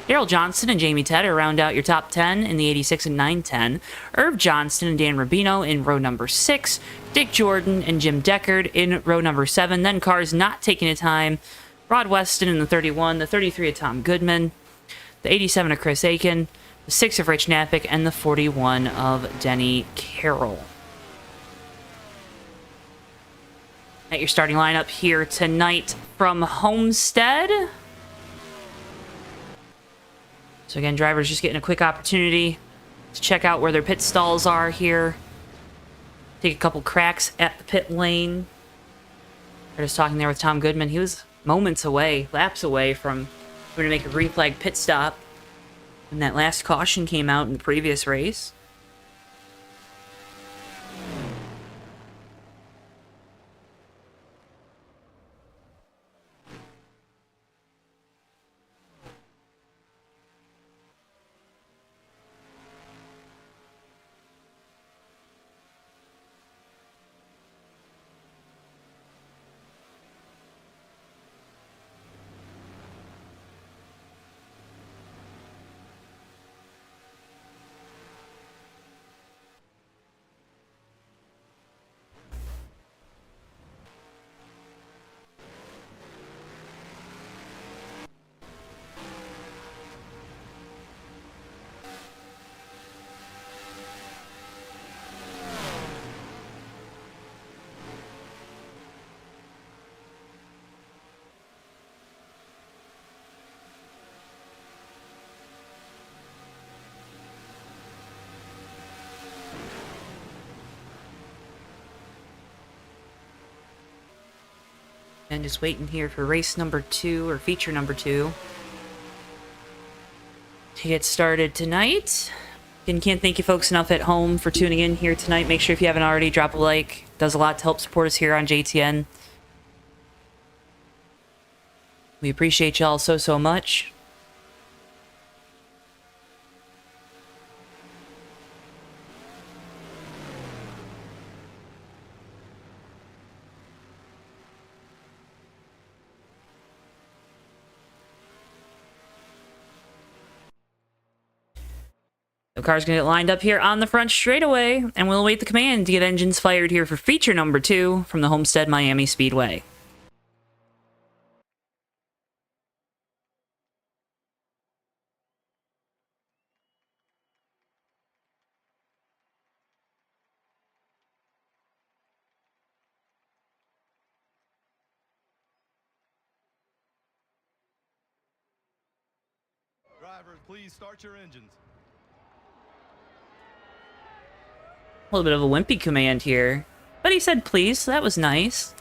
Daryl Johnston and Jamie Tedder round out your top 10 in the 86 and 910. Irv Johnston and Dan Rubino in row number 6. Dick Jordan and Jim Deckard in row number 7. Then cars not taking a time. Rod Weston in the 31, the 33 of Tom Goodman, the 87 of Chris Aiken, the 6 of Rich Knappick, and the 41 of Denny Carroll. At your starting lineup here tonight from Homestead. So again, drivers just getting a quick opportunity to check out where their pit stalls are here. Take a couple cracks at the pit lane. We're just talking there with Tom Goodman. He was moments away, laps away from having to make a green flag pit stop when that last caution came out in the previous race. And just waiting here for race number 2, or feature number 2, to get started tonight. And can't thank you folks enough at home for tuning in here tonight. Make sure if you haven't already, drop a like. It does a lot to help support us here on JTN. We appreciate y'all so much. The car's going to get lined up here on the front straightaway, and we'll await the command to get engines fired here for feature number 2 from the Homestead Miami Speedway. Drivers, please start your engines. A little bit of a wimpy command here, but he said please, so that was nice.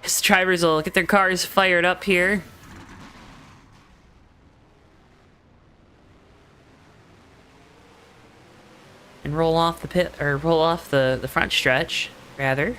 His drivers will get their cars fired up here. And roll off the pit, or roll off the front stretch, rather.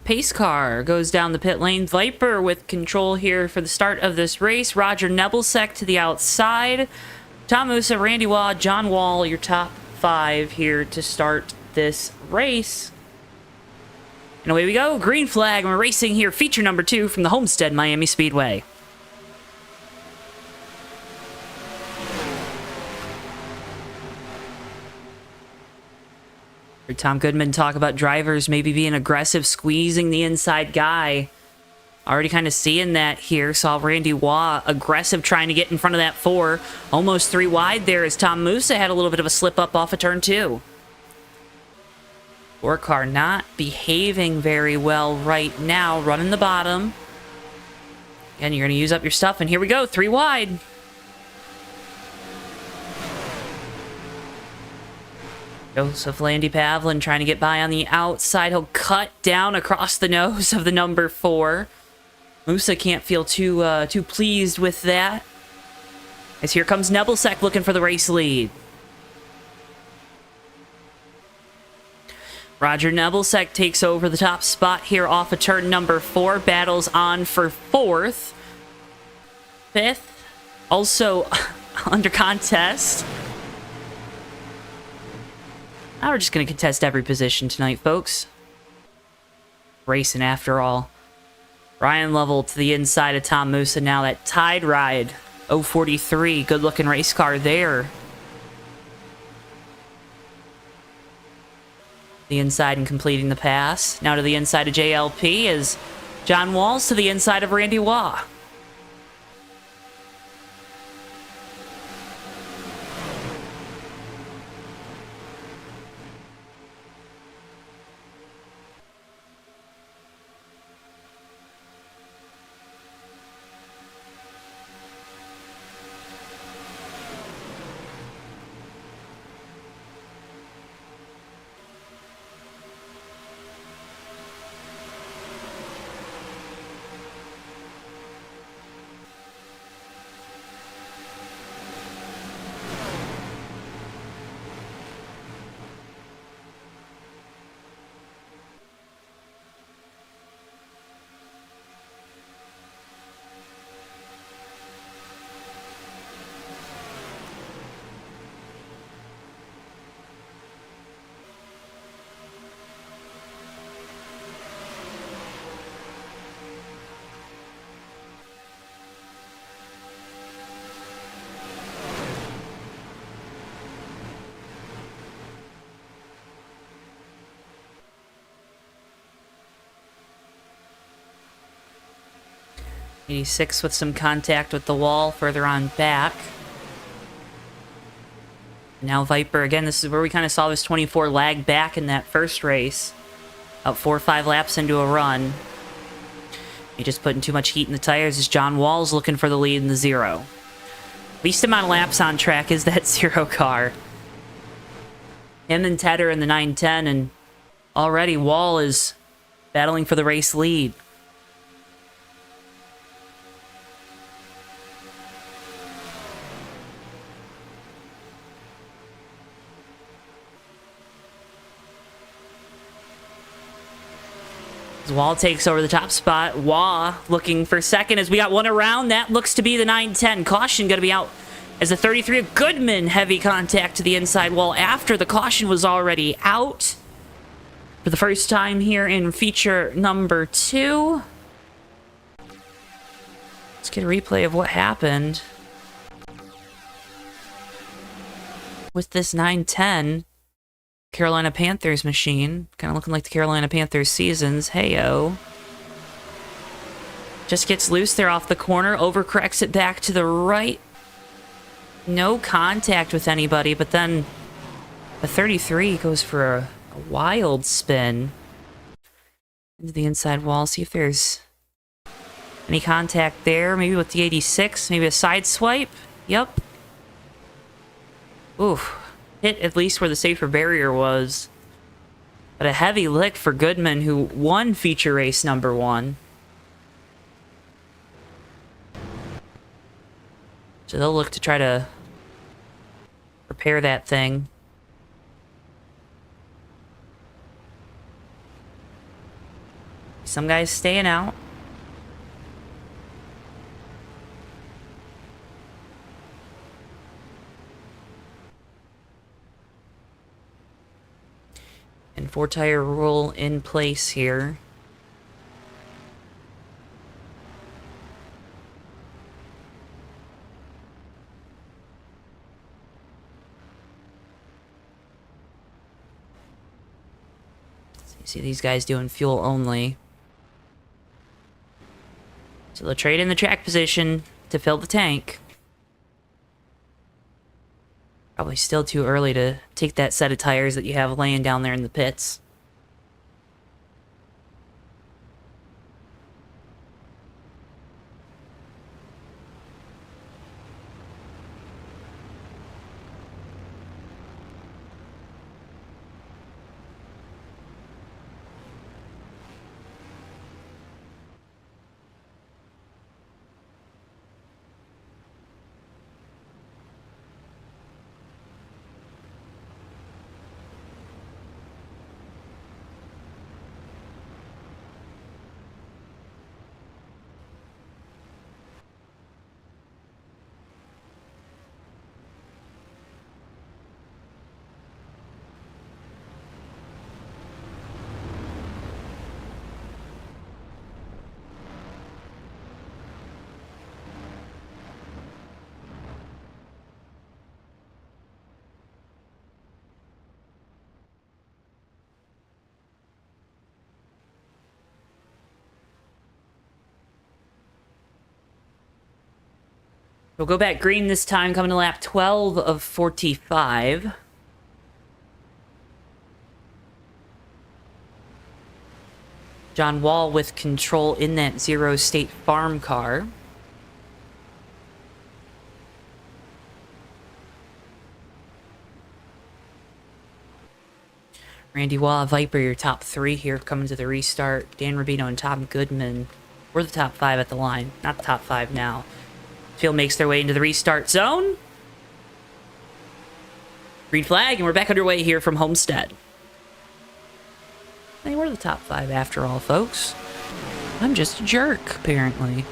Pace car goes down the pit lane. Viper with control here for the start of this race. Roger Nebelsek to the outside. Tom Musa, Randy Waugh, John Wall, your top 5 here to start this race. And away we go. Green flag. We're racing here. Feature number 2 from the Homestead Miami Speedway. Heard Tom Goodman talk about drivers maybe being aggressive, squeezing the inside guy. Already kind of seeing that here. Saw Randy Waugh aggressive, trying to get in front of that 4. Almost 3 wide there as Tom Musa had a little bit of a slip up off of turn 2. 4 car not behaving very well right now. Running the bottom. And you're going to use up your stuff. And here we go. 3 wide. Joseph Landy Pavlin trying to get by on the outside. He'll cut down across the nose of the number 4. Musa can't feel too pleased with that. As here comes Nebelsack looking for the race lead. Roger Nebelsack takes over the top spot here off of turn number 4. Battles on for 4th. 5th. Also under contest. Now we're just going to contest every position tonight, folks. Racing after all. Ryan Lovell to the inside of Tom Musa. Now that Tide Ride. 043. Good looking race car there. The inside and completing the pass. Now to the inside of JLP is John Walls to the inside of Randy Waugh. '86 with some contact with the wall further on back. Now Viper again. This is where we kind of saw this 24 lag back in that first race. About 4 or 5 laps into a run. He just putting too much heat in the tires as John Wall's looking for the lead in the 0. Least amount of laps on track is that 0 car. Him and Tedder in the 910, and already Wall is battling for the race lead. Wall takes over the top spot. Waugh looking for second as we got one around. That looks to be the 910. Caution going to be out as the 33 of Goodman. Heavy contact to the inside wall after the caution was already out. For the first time here in feature number 2. Let's get a replay of what happened with this 910. Carolina Panthers machine. Kind of looking like the Carolina Panthers seasons. Heyo. Just gets loose there off the corner. Overcorrects it back to the right. No contact with anybody, but then the 33 goes for a wild spin into the inside wall. See if there's any contact there. Maybe with the 86. Maybe a side swipe. Yep. Oof. Hit at least where the safer barrier was. But a heavy lick for Goodman, who won feature race number 1. So they'll look to try to repair that thing. Some guys staying out. And 4-tire rule in place here. See these guys doing fuel only. So they'll trade in the track position to fill the tank. Probably still too early to take that set of tires that you have laying down there in the pits. We'll go back green this time, coming to lap 12 of 45. John Wall with control in that Zero State Farm car. Randy Wall, Viper, your top three here coming to the restart. Dan Rubino and Tom Goodman. We're the top five at the line, not the top five now. Field makes their way into the restart zone. Green flag, and we're back underway here from Homestead. Hey, we're the top five after all, folks. I'm just a jerk, apparently.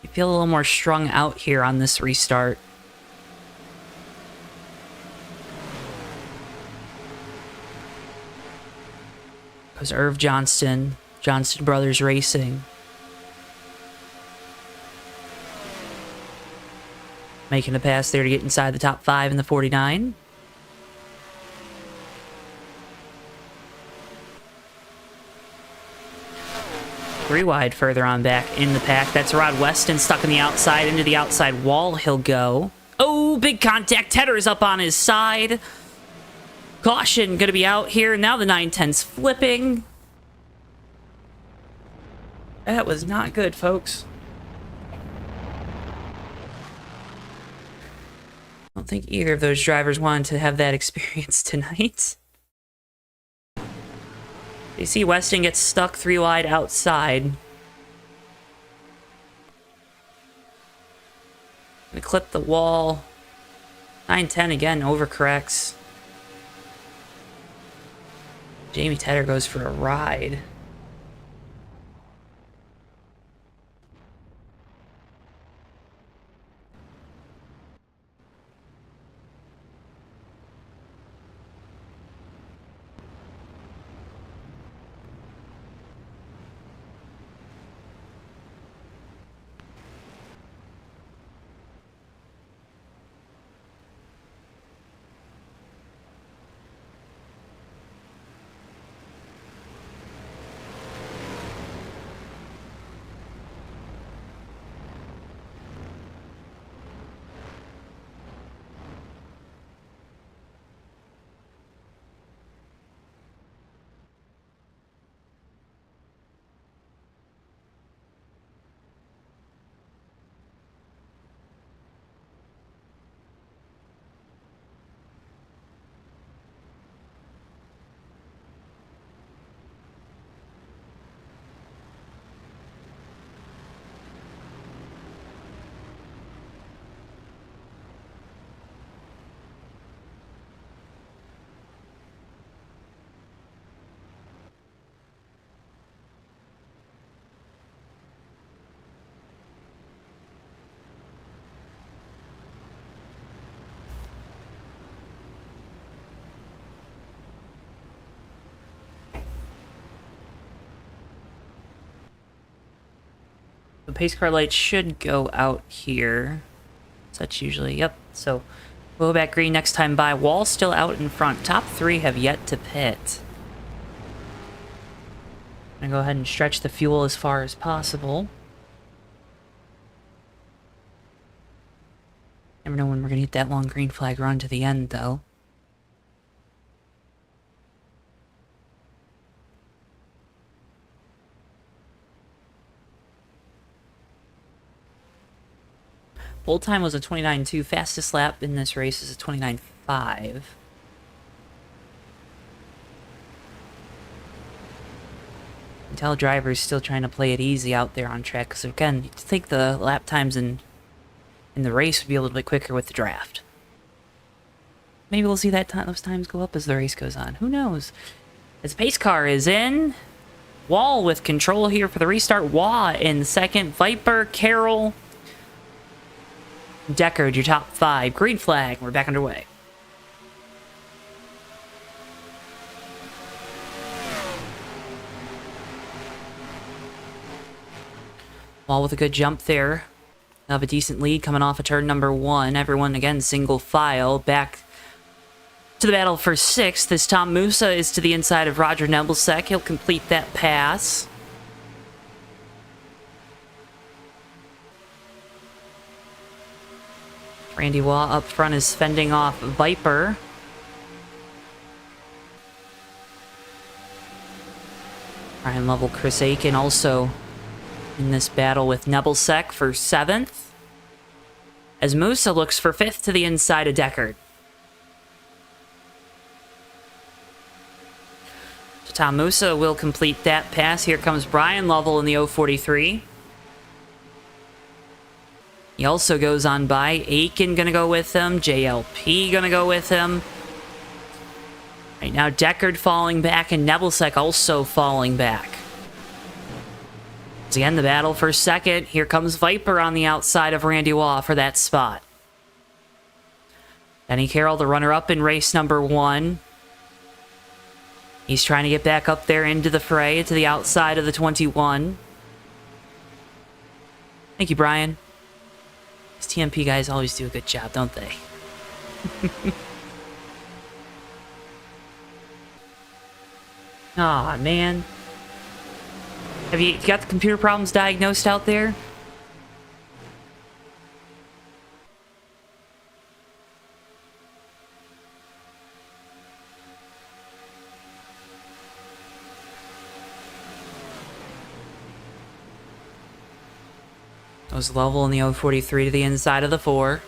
You feel a little more strung out here on this restart. Because Irv Johnston, Johnston Brothers Racing, making a pass there to get inside the top five in the 49. Three wide further on back in the pack. That's Rod Weston stuck in the outside. Into the outside wall he'll go. Oh, big contact. Tedder is up on his side. Caution going to be out here. Now the 910's flipping. That was not good, folks. I don't think either of those drivers wanted to have that experience tonight. You see Weston gets stuck three wide outside. Gonna clip the wall. 910 again overcorrects. Jamie Tedder goes for a ride. pace car light should go out here. So that's usually, yep. So we'll go back green next time by. Wall still out in front. Top 3 have yet to pit. I'm gonna go ahead and stretch the fuel as far as possible. Never know when we're gonna hit that long green flag run to the end, though. Full time was a 29.2. Fastest lap in this race is a 29.5. You can tell drivers still trying to play it easy out there on track. Because again, you'd think the lap times in the race would be a little bit quicker with the draft. Maybe we'll see those times go up as the race goes on. Who knows? As pace car is in. Wall with control here for the restart. Wah in second. Viper, Carroll, Deckard, your top 5. Green flag. We're back underway. Wall with a good jump there. Have a decent lead coming off of turn number 1. Everyone, again, single file. Back to the battle for 6th. This Tom Musa is to the inside of Roger Nebelsek. He'll complete that pass. Randy Waugh up front is fending off Viper. Ryan Lovell, Chris Aiken also in this battle with Nebelsek for 7th. As Musa looks for 5th to the inside of Deckard. So Tom Musa will complete that pass. Here comes Brian Lovell in the 043. He also goes on by. Aiken gonna go with him. JLP gonna go with him. Right now, Deckard falling back and Nebelsek also falling back. Once again, the battle for 2nd. Here comes Viper on the outside of Randy Waugh for that spot. Benny Carroll, the runner-up in race number 1. He's trying to get back up there into the fray, to the outside of the 21. Thank you, Brian. These TMP guys always do a good job, don't they? Aw, man. Have you got the computer problems diagnosed out there? Goes level in the 043 to the inside of the 4.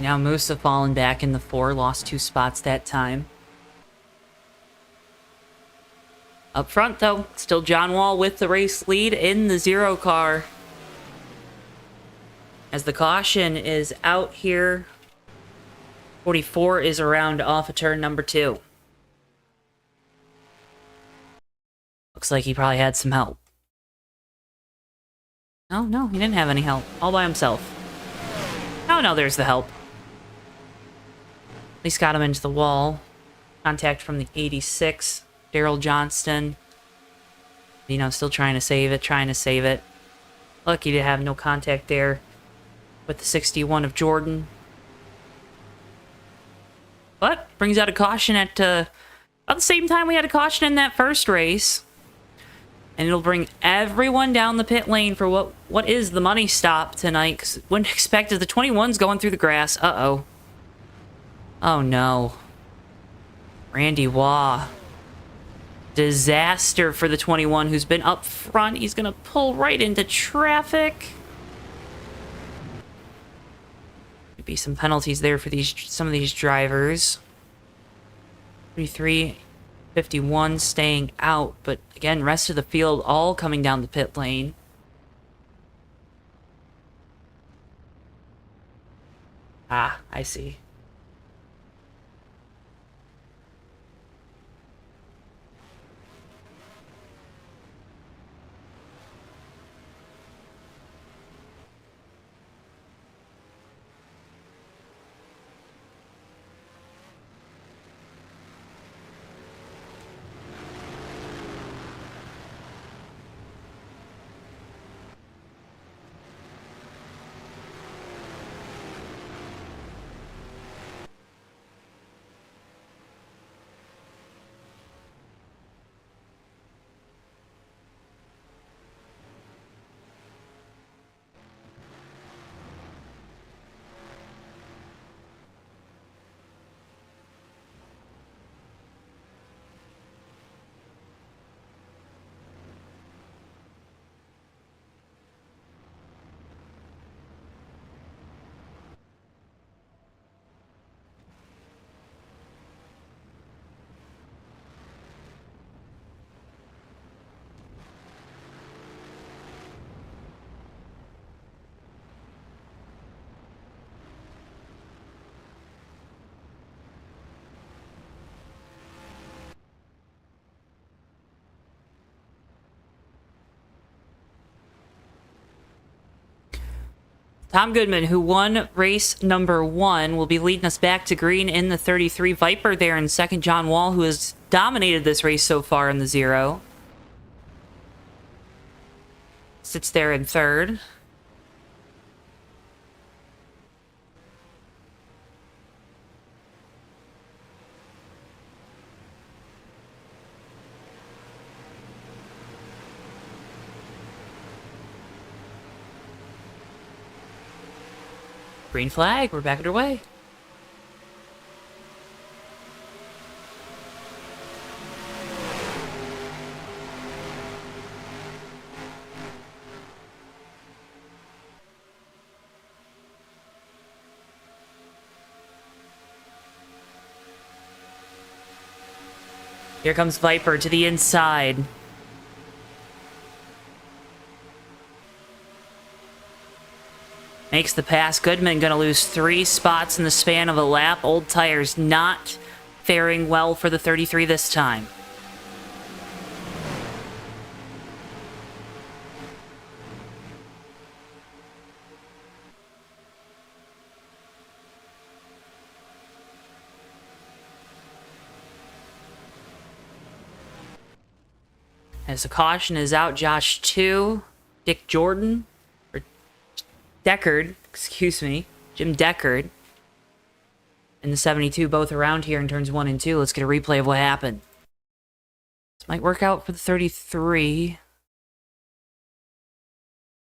Now Musa falling back in the 4, lost 2 spots that time. Up front, though, still John Wall with the race lead in the 0 car. As the caution is out here, 44 is around off of turn number 2. Looks like he probably had some help. Oh, no, he didn't have any help. All by himself. Oh, no, there's the help. At least got him into the wall. Contact from the 86. Daryl Johnston. Still trying to save it, Lucky to have no contact there with the 61 of Jordan. But brings out a caution at about the same time we had a caution in that first race. And it'll bring everyone down the pit lane for what is the money stop tonight. Because wouldn't expect it. The 21's going through the grass. Uh-oh. Oh, no. Randy Waugh. Disaster for the 21 who's been up front. He's going to pull right into traffic. Maybe some penalties there for some of these drivers. 33, 51 staying out, but again, rest of the field all coming down the pit lane. Ah, I see. Tom Goodman, who won race number 1, will be leading us back to green in the 33. Viper there in second. John Wall, who has dominated this race so far in the 0, sits there in third. Green flag, we're back underway. Here comes Viper to the inside. Makes the pass. Goodman going to lose 3 spots in the span of a lap. Old tires not faring well for the 33 this time. As the caution is out, Josh 2, Dick Jordan, or Deckard, excuse me, Jim Deckard, and the 72 both around here in turns 1 and 2. Let's get a replay of what happened. This might work out for the 33. There's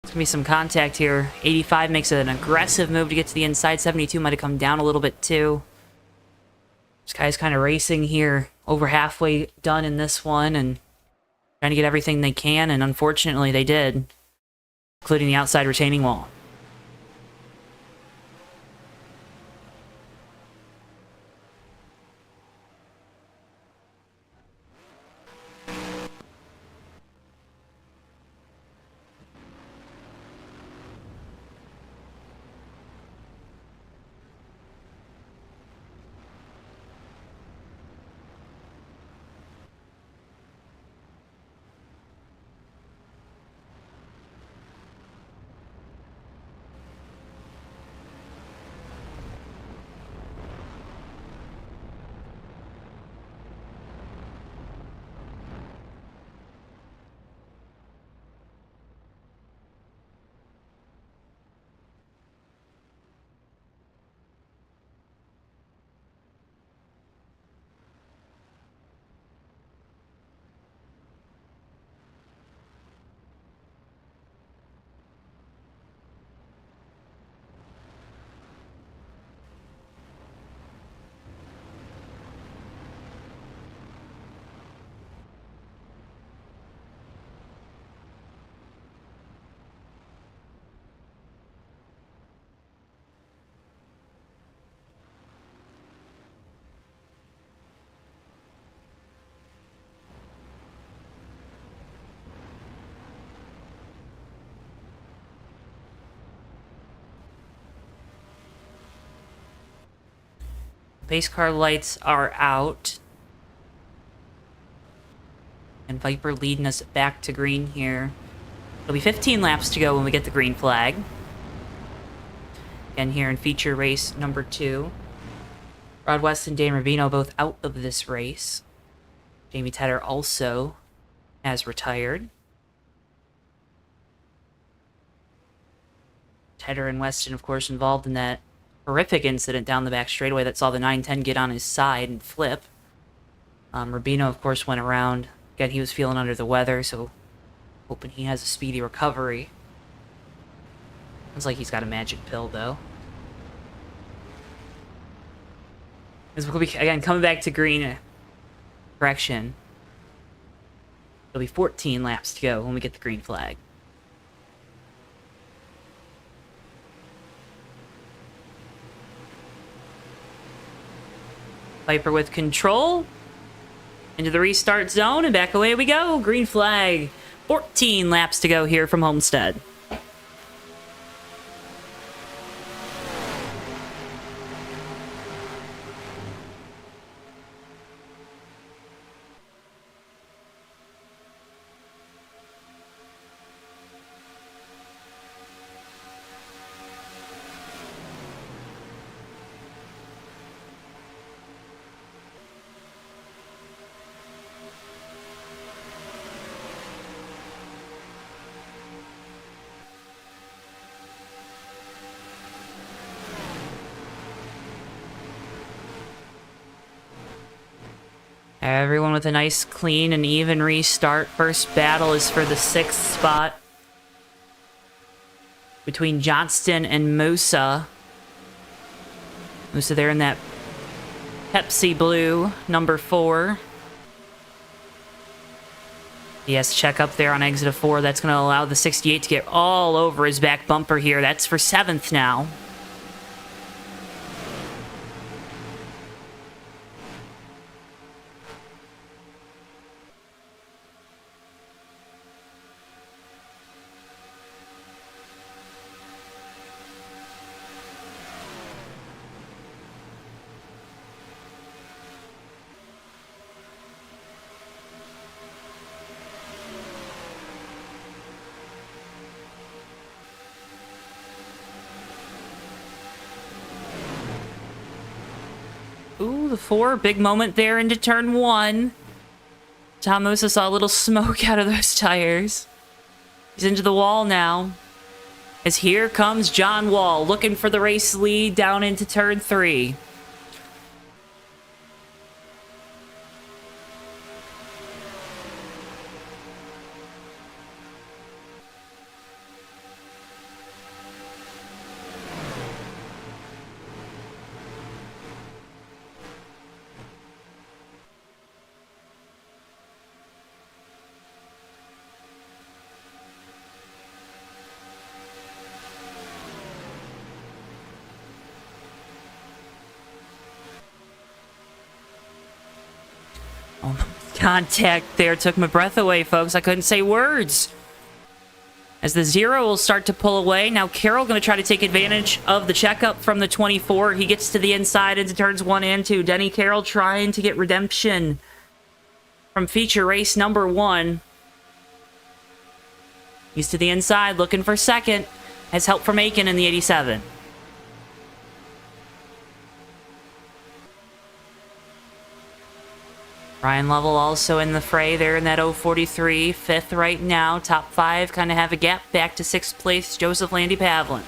going to be some contact here. 85 makes an aggressive move to get to the inside. 72 might have come down a little bit too. This guy's kind of racing here, over halfway done in this one, and trying to get everything they can, and unfortunately they did, including the outside retaining wall. Pace car lights are out. And Viper leading us back to green here. It'll be 15 laps to go when we get the green flag. Again, here in feature race number 2. Rod West and Dan Rubino both out of this race. Jamie Tedder also has retired. Tedder and Weston, of course, involved in that horrific incident down the back straightaway that saw the 910 get on his side and flip. Rubino, of course, went around. Again, he was feeling under the weather, so hoping he has a speedy recovery. Sounds like he's got a magic pill, though. As we'll be, again, coming back to green. Correction. It'll be 14 laps to go when we get the green flag. Viper with control. Into the restart zone, and back away we go. Green flag. 14 laps to go here from Homestead. Everyone with a nice, clean, and even restart. First battle is for the 6th spot between Johnston and Musa. Musa there in that Pepsi blue, number 4. He has to check up there on exit of 4. That's going to allow the 68 to get all over his back bumper here. That's for 7th now. Ooh, the 4. Big moment there into turn 1. Tom Musa saw a little smoke out of those tires. He's into the wall now. As here comes John Wall, looking for the race lead down into turn 3. Contact there took my breath away, folks. I couldn't say words. As the 0 will start to pull away. Now Carroll going to try to take advantage of the checkup from the 24. He gets to the inside into turns 1 and 2. Denny Carroll trying to get redemption from feature race number 1. He's to the inside looking for 2nd. Has help from Aiken in the 87. Ryan Lovell also in the fray there in that 043. 5th right now. Top 5 kind of have a gap back to 6th place. Joseph Landy Pavlin.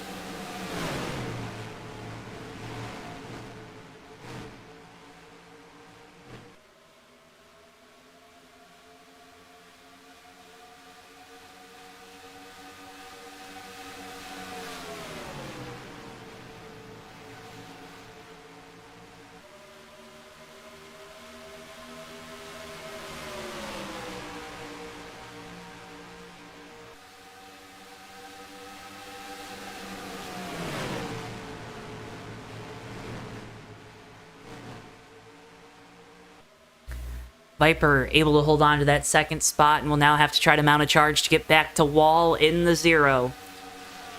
Viper able to hold on to that 2nd spot and will now have to try to mount a charge to get back to Wall in the 0.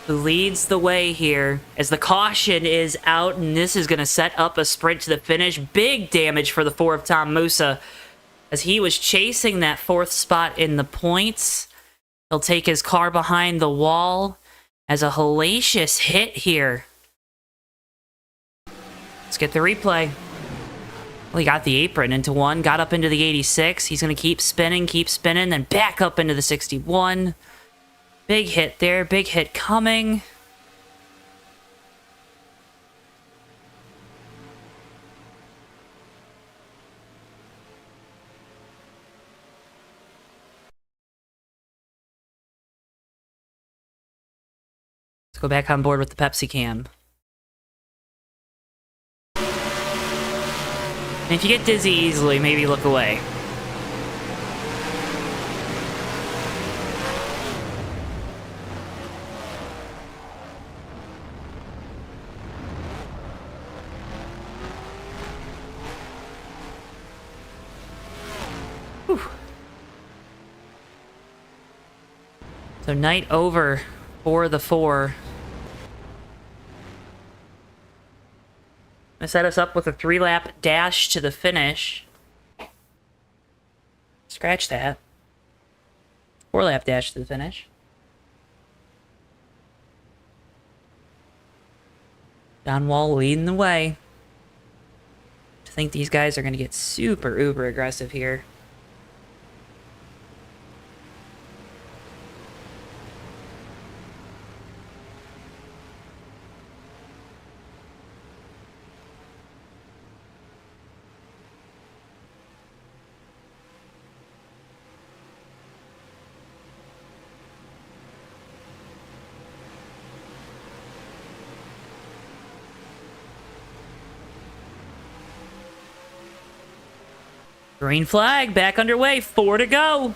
who leads the way here as the caution is out, and this is going to set up a sprint to the finish. Big damage for the 4 of Tom Musa as he was chasing that 4th spot in the points. He'll take his car behind the wall as a hellacious hit here. Let's get the replay. Well, he got the apron into 1, got up into the 86. He's going to keep spinning, then back up into the 61. Big hit there, big hit coming. Let's go back on board with the Pepsi cam. And if you get dizzy easily, maybe look away. Whew. So night over for the 4. Gonna set us up with a 3-lap dash to the finish. Scratch that. 4-lap dash to the finish. John Wall leading the way. I think these guys are gonna get super uber aggressive here. Green flag, back underway, 4 to go.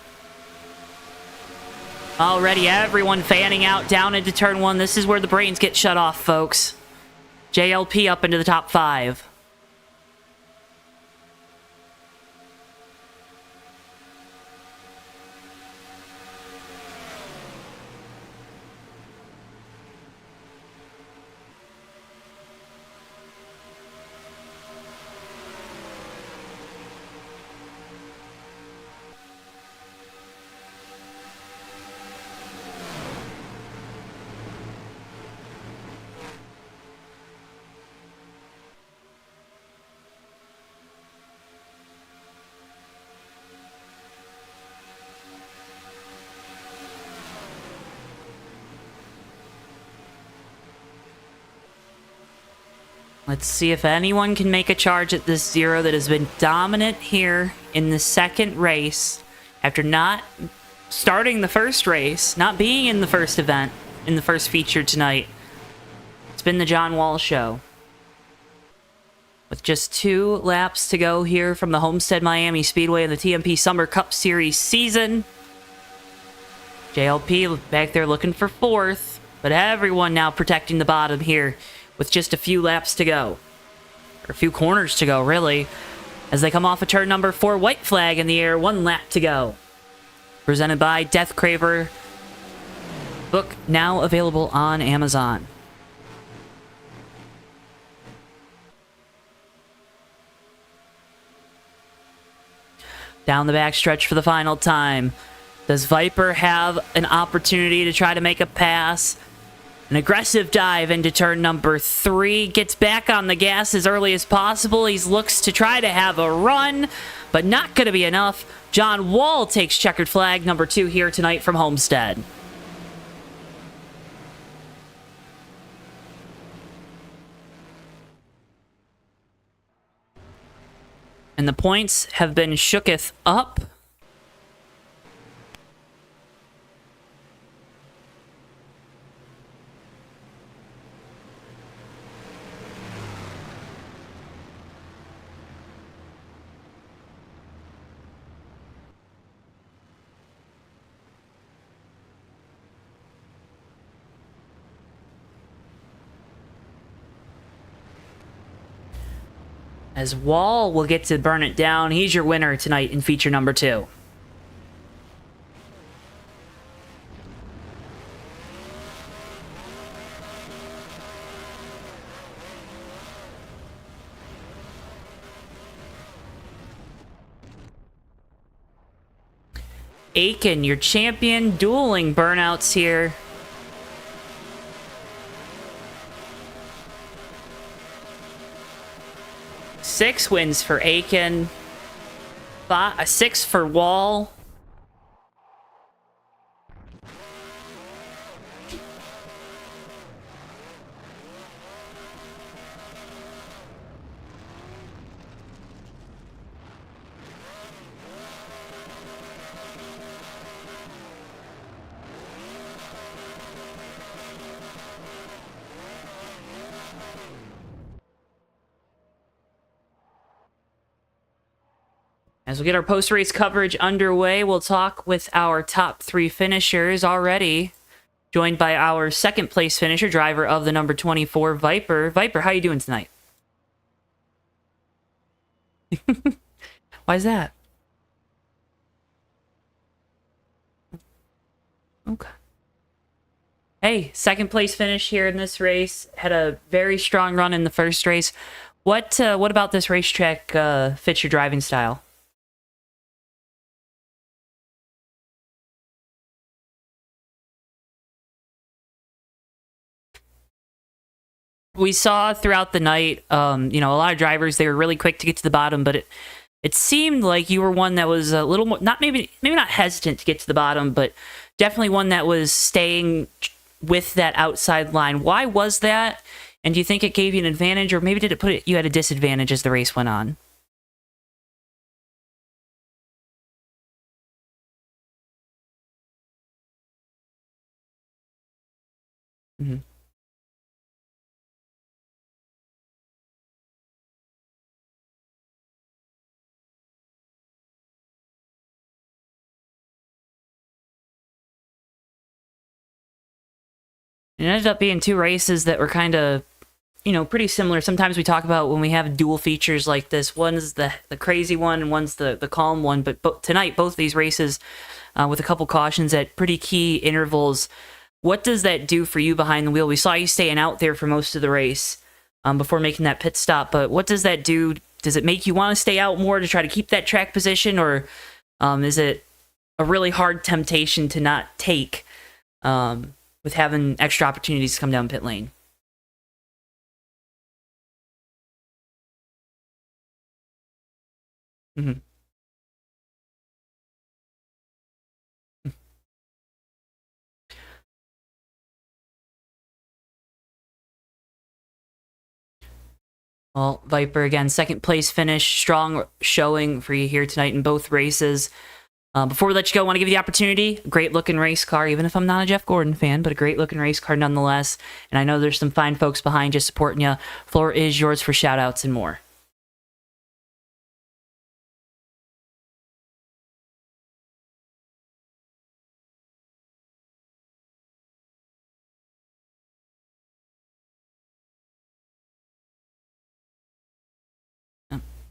Already everyone fanning out down into turn 1. This is where the brains get shut off, folks. JLP up into the top 5. Let's see if anyone can make a charge at this 0 that has been dominant here in the second race. After not starting the first race, not being in the first event, in the first feature tonight. It's been the John Wall Show. With just 2 laps to go here from the Homestead Miami Speedway in the TMP Summer Cup Series season. JLP back there looking for 4th, but everyone now protecting the bottom here with just a few laps to go. Or a few corners to go, really. As they come off of turn number 4, white flag in the air, 1 lap to go. Presented by Death Craver. Book now available on Amazon. Down the backstretch for the final time. Does Viper have an opportunity to try to make a pass? An aggressive dive into turn number 3. Gets back on the gas as early as possible. He looks to try to have a run, but not going to be enough. John Wall takes checkered flag number 2 here tonight from Homestead. And the points have been shooketh up. As Wall will get to burn it down. He's your winner tonight in feature number 2. Aiken, your champion, dueling burnouts here. Six wins for Aiken. 6 for Wall. As we get our post-race coverage underway, we'll talk with our top 3 finishers already. Joined by our second place finisher, driver of the number 24, Viper. Viper, how you doing tonight? Why is that? Okay. Hey, second place finish here in this race. Had a very strong run in the first race. What about this racetrack fits your driving style? We saw throughout the night, a lot of drivers, they were really quick to get to the bottom, but it seemed like you were one that was a little more, maybe not hesitant to get to the bottom, but definitely one that was staying with that outside line. Why was that? And do you think it gave you an advantage, or maybe did it put you at a disadvantage as the race went on? Mm-hmm. It ended up being 2 races that were kind of, pretty similar. Sometimes we talk about when we have dual features like this, one's the crazy one and one's the calm one. But tonight, both these races, with a couple cautions at pretty key intervals. What does that do for you behind the wheel? We saw you staying out there for most of the race before making that pit stop. But what does that do? Does it make you want to stay out more to try to keep that track position? Or is it a really hard temptation to not take with having extra opportunities to come down pit lane? Mm-hmm. Well, Viper, again, second place finish. Strong showing for you here tonight in both races. Before we let you go, I want to give you the opportunity. Great looking race car, even if I'm not a Jeff Gordon fan, but a great looking race car nonetheless. And I know there's some fine folks behind you supporting you. Floor is yours for shout outs and more.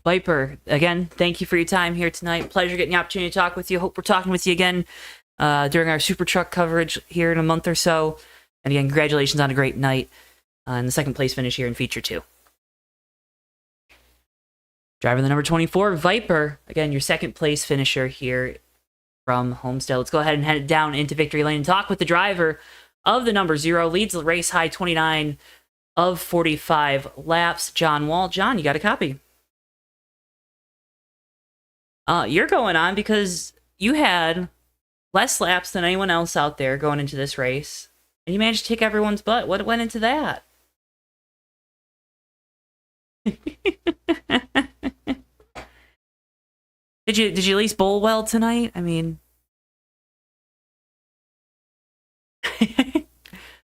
Viper, again, thank you for your time here tonight. Pleasure getting the opportunity to talk with you. Hope we're talking with you again during our Super Truck coverage here in a month or so. And again, congratulations on a great night and the second place finish here in Feature 2. Driver the number 24, Viper. Again, your second place finisher here from Homestead. Let's go ahead and head down into victory lane and talk with the driver of the number 0. Leads the race high 29 of 45 laps. John Wall. John, you got a copy. You're going on because you had less laps than anyone else out there going into this race, and you managed to kick everyone's butt. What went into that? Did you at least bowl well tonight? I mean,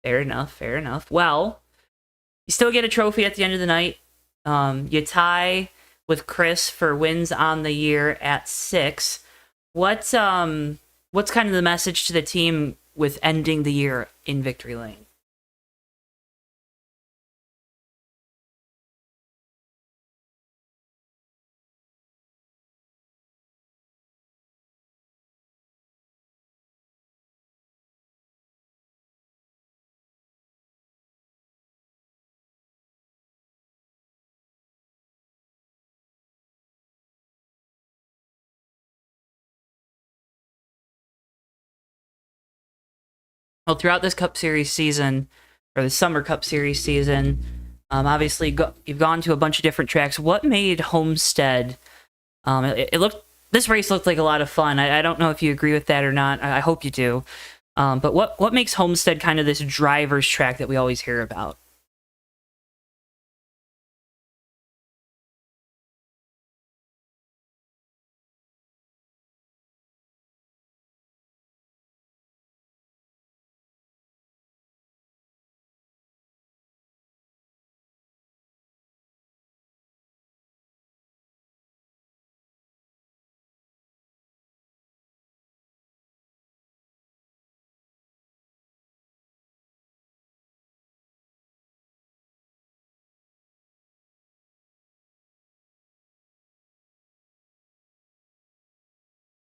fair enough, fair enough. Well, you still get a trophy at the end of the night. You tie with Chris for wins on the year at 6. What's kind of the message to the team with ending the year in victory lane? Well, throughout this Cup Series season, or the Summer Cup Series season, obviously you've gone to a bunch of different tracks. What made Homestead? This race looked like a lot of fun. I don't know if you agree with that or not. I hope you do. But what makes Homestead kind of this driver's track that we always hear about?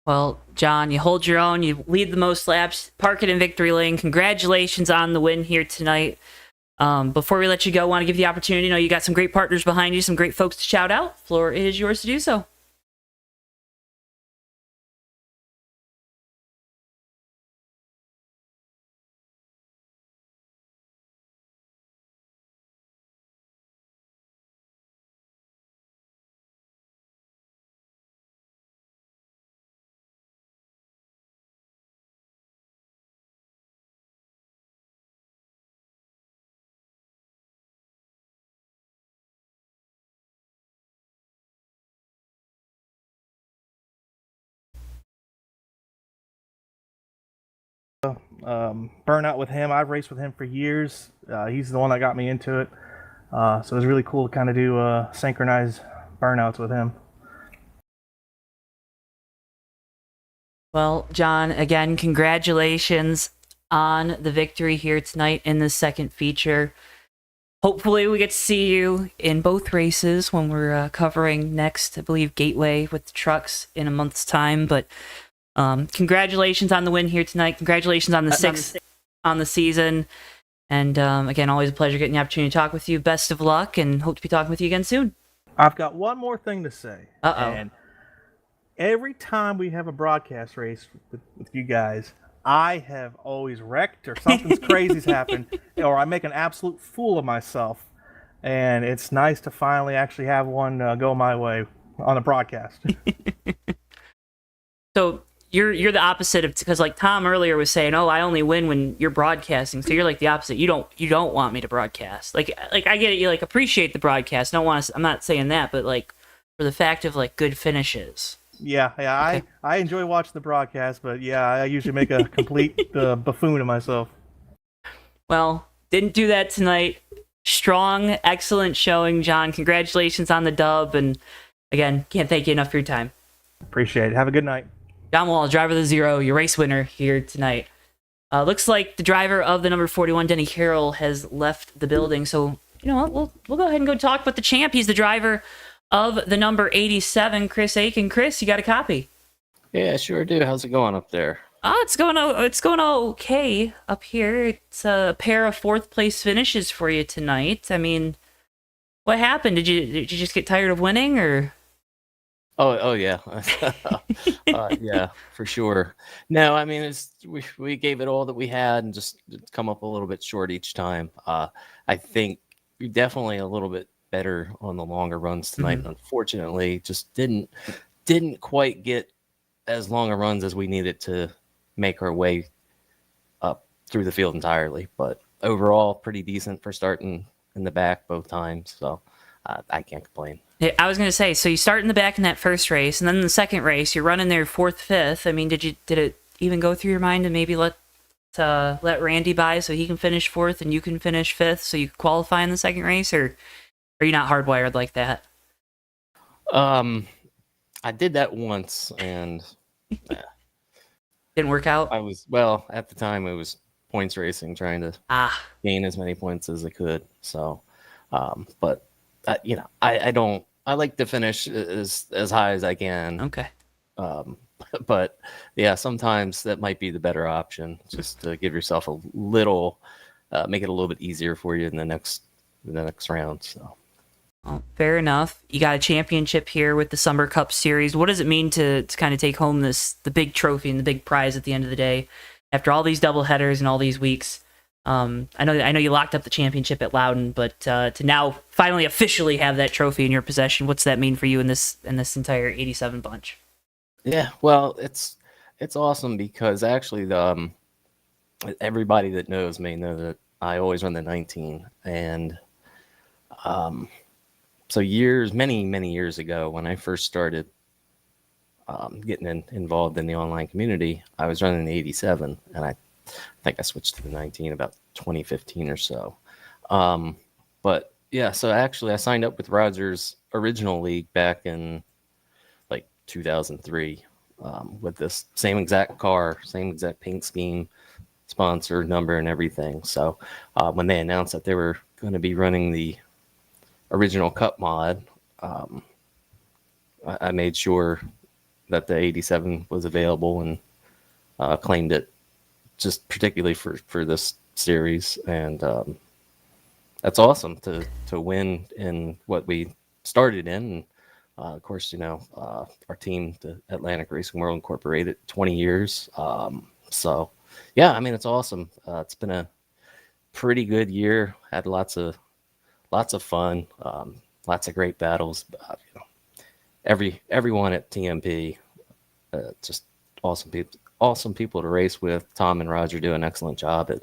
Well, John, you hold your own. You lead the most laps. Park it in victory lane. Congratulations on the win here tonight. Before we let you go, I want to give you the opportunity. You got some great partners behind you, some great folks to shout out. Floor is yours to do so. Burnout with him. I've raced with him for years. He's the one that got me into it. So it was really cool to kind of do synchronized burnouts with him. Well, John, again, congratulations on the victory here tonight in the second feature. Hopefully we get to see you in both races when we're covering next, I believe, Gateway with the trucks in a month's time. But congratulations on the win here tonight. Congratulations on the sixth on the season. And again, always a pleasure getting the opportunity to talk with you. Best of luck, and hope to be talking with you again soon. I've got one more thing to say. Uh-oh. And every time we have a broadcast race with you guys, I have always wrecked or something's crazy's happened, or I make an absolute fool of myself. And it's nice to finally actually have one go my way on a broadcast. So you're the opposite of, because like Tom earlier was saying, oh, I only win when you're broadcasting. So you're like the opposite. You don't want me to broadcast. Like I get it. You like appreciate the broadcast. Don't want to. I'm not saying that, but like for the fact of like good finishes. Yeah. Okay. I enjoy watching the broadcast, but yeah, I usually make a complete buffoon of myself. Well, didn't do that tonight. Strong, excellent showing, John. Congratulations on the dub, and again, can't thank you enough for your time. Appreciate it. Have a good night. John Wall, driver of the Zero, your race winner here tonight. Looks like the driver of the number 41, Denny Carroll, has left the building. So, you know what? We'll go ahead and go talk about the champ. He's the driver of the number 87, Chris Aiken. Chris, you got a copy? Yeah, sure do. How's it going up there? It's going okay up here. It's a pair of fourth place finishes for you tonight. I mean, what happened? Did you just get tired of winning, or? Oh yeah, yeah, for sure. No, I mean we gave it all that we had and just come up a little bit short each time. I think we definitely a little bit better on the longer runs tonight. Mm-hmm. Unfortunately, just didn't quite get as long a runs as we needed to make our way up through the field entirely. But overall, pretty decent for starting in the back both times. So I can't complain. I was going to say, so you start in the back in that first race, and then in the second race, you're running there fourth, fifth. I mean, did it even go through your mind to maybe let Randy by so he can finish fourth and you can finish fifth so you can qualify in the second race, or are you not hardwired like that? I did that once, and didn't work out? At the time, it was points racing, trying to gain as many points as I could. So, but I like to finish as high as I can. Okay. But yeah, sometimes that might be the better option, just to give yourself a little, make it a little bit easier for you in the next round. So. Well, fair enough. You got a championship here with the Summer Cup Series. What does it mean to kind of take home the big trophy and the big prize at the end of the day after all these double headers and all these weeks. I know you locked up the championship at Loudon, but to now finally officially have that trophy in your possession, what's that mean for you in this entire 87 bunch? Yeah, well, it's awesome because actually everybody that knows me know that I always run the 19, and so many years ago when I first started getting involved in the online community, I was running the 87, and I think I switched to the 19 about 2015 or so. But yeah, so actually I signed up with Roger's original league back in like 2003 with this same exact car, same exact paint scheme, sponsor number and everything. So when they announced that they were going to be running the original Cup mod, I made sure that the 87 was available and claimed it just particularly for this series. And that's awesome to win in what we started in. And of course, our team, the Atlantic Racing World Incorporated, 20 years. So yeah, I mean, it's awesome. It's been a pretty good year. Had lots of fun, lots of great battles. Everyone at TMP, just awesome people to race with. Tom and Roger do an excellent job at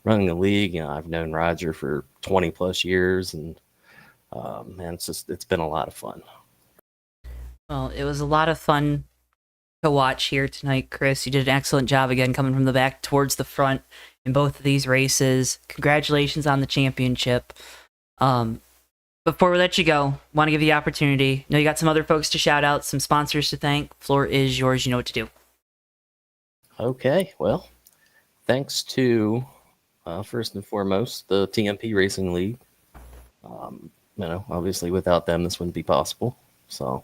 running the league. I've known Roger for 20 plus years, and man, it's been a lot of fun. Well, it was a lot of fun to watch here tonight, Chris. You did an excellent job again, coming from the back towards the front in both of these races. Congratulations on the championship. Before we let you go, want to give you the opportunity. I know you got some other folks to shout out, some sponsors to thank. Floor is yours. You know what to do. Okay, well, thanks to first and foremost the TMP Racing League. Obviously without them this wouldn't be possible. So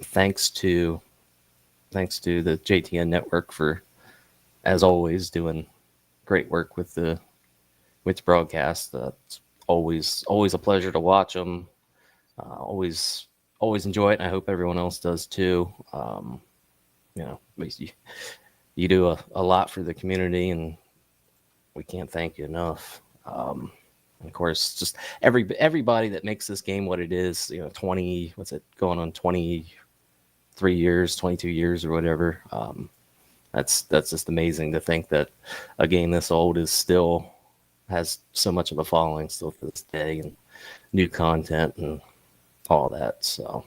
thanks to the JTN network for, as always, doing great work with the broadcast. It's always a pleasure to watch them. Always enjoy it, and I hope everyone else does too. You do a lot for the community, and we can't thank you enough. And of course, just everybody that makes this game what it is. going on 23 years, 22 years, or whatever. That's just amazing to think that a game this old still has so much of a following still to this day, and new content and all that. So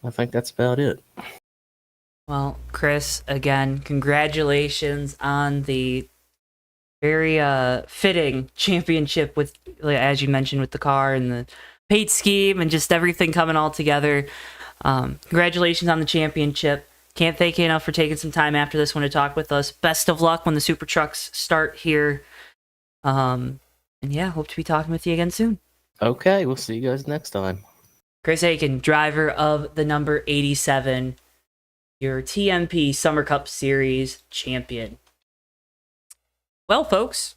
I think that's about it. Well, Chris, again, congratulations on the very fitting championship with, as you mentioned, with the car and the paint scheme and just everything coming all together. Congratulations on the championship. Can't thank you enough for taking some time after this one to talk with us. Best of luck when the Super Trucks start here. And yeah, hope to be talking with you again soon. Okay, we'll see you guys next time. Chris Aiken, driver of the number 87, your TMP Summer Cup Series champion. Well, folks,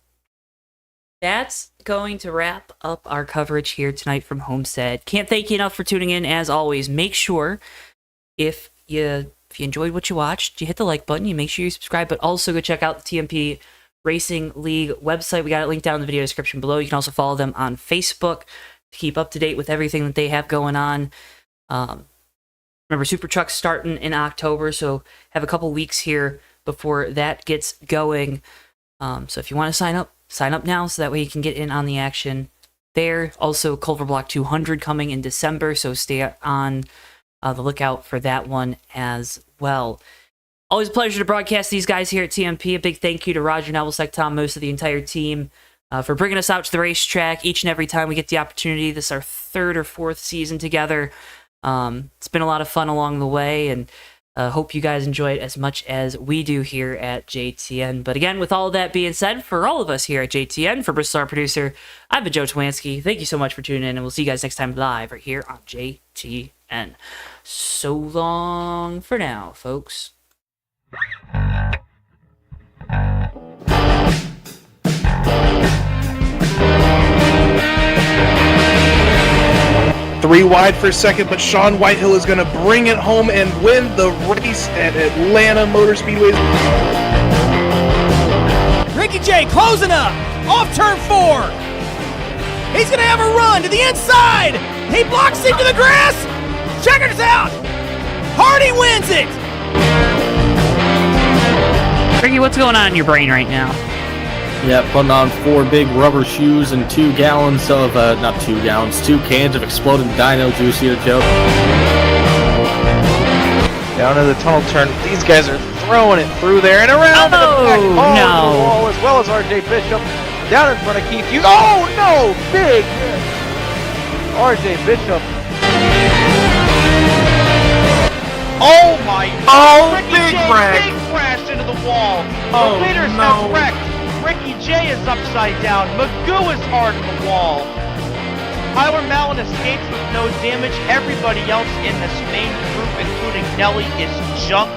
that's going to wrap up our coverage here tonight from Homestead. Can't thank you enough for tuning in. As always, make sure if you enjoyed what you watched, you hit the like button, you make sure you subscribe, but also go check out the TMP Racing League website. We got it linked down in the video description below. You can also follow them on Facebook to keep up to date with everything that they have going on. Remember, Super Truck's starting in October, so have a couple weeks here before that gets going. So if you want to sign up now, so that way you can get in on the action there. Also, Culver Block 200 coming in December, so stay on the lookout for that one as well. Always a pleasure to broadcast these guys here at TMP. A big thank you to Roger Novelsack, Tom, most of the entire team, for bringing us out to the racetrack each and every time we get the opportunity. This is our third or fourth season together. It's been a lot of fun along the way, and hope you guys enjoy it as much as we do here at JTN. But again, with all of that being said, for all of us here at JTN, for Bristol, our producer, I've been Joe Twansky. Thank you so much for tuning in, and we'll see you guys next time live right here on JTN. So long for now, folks. 3 wide for second, but Sean Whitehill is going to bring it home and win the race at Atlanta Motor Speedway. Ricky J closing up off turn 4. He's going to have a run to the inside. He blocks into the grass. Checkers out. Hardy wins it. Ricky, what's going on in your brain right now? Yeah, putting on 4 big rubber shoes and 2 gallons of, not 2 gallons, 2 cans of exploding dino juice here, Joe. Down to the tunnel turn. These guys are throwing it through there and around to the back. No. The wall, as well as RJ Bishop. Down in front of Keith Hughes. Oh, no! Big hit. RJ Bishop. Oh, my. Oh, Ricky big J wreck. big crash into the wall. Oh, the leaders no. have wrecked. Ricky J is upside down. Magoo is hard on the wall. Tyler Mallon escapes with no damage. Everybody else in this main group, including Nelly, is junked.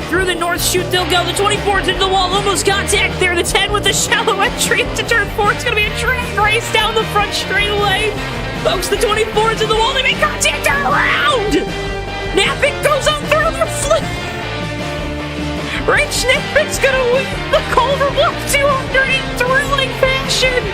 Through the north chute they'll go. The 24's into the wall. Almost contact there. The 10 with the shallow entry into turn 4. It's going to be a drag race down the front straightaway. Folks, the 24's in the wall. They make contact. Turn around. Napick goes on through the flip. Rich Napick's going to win the Culver Block 200 in thrilling fashion.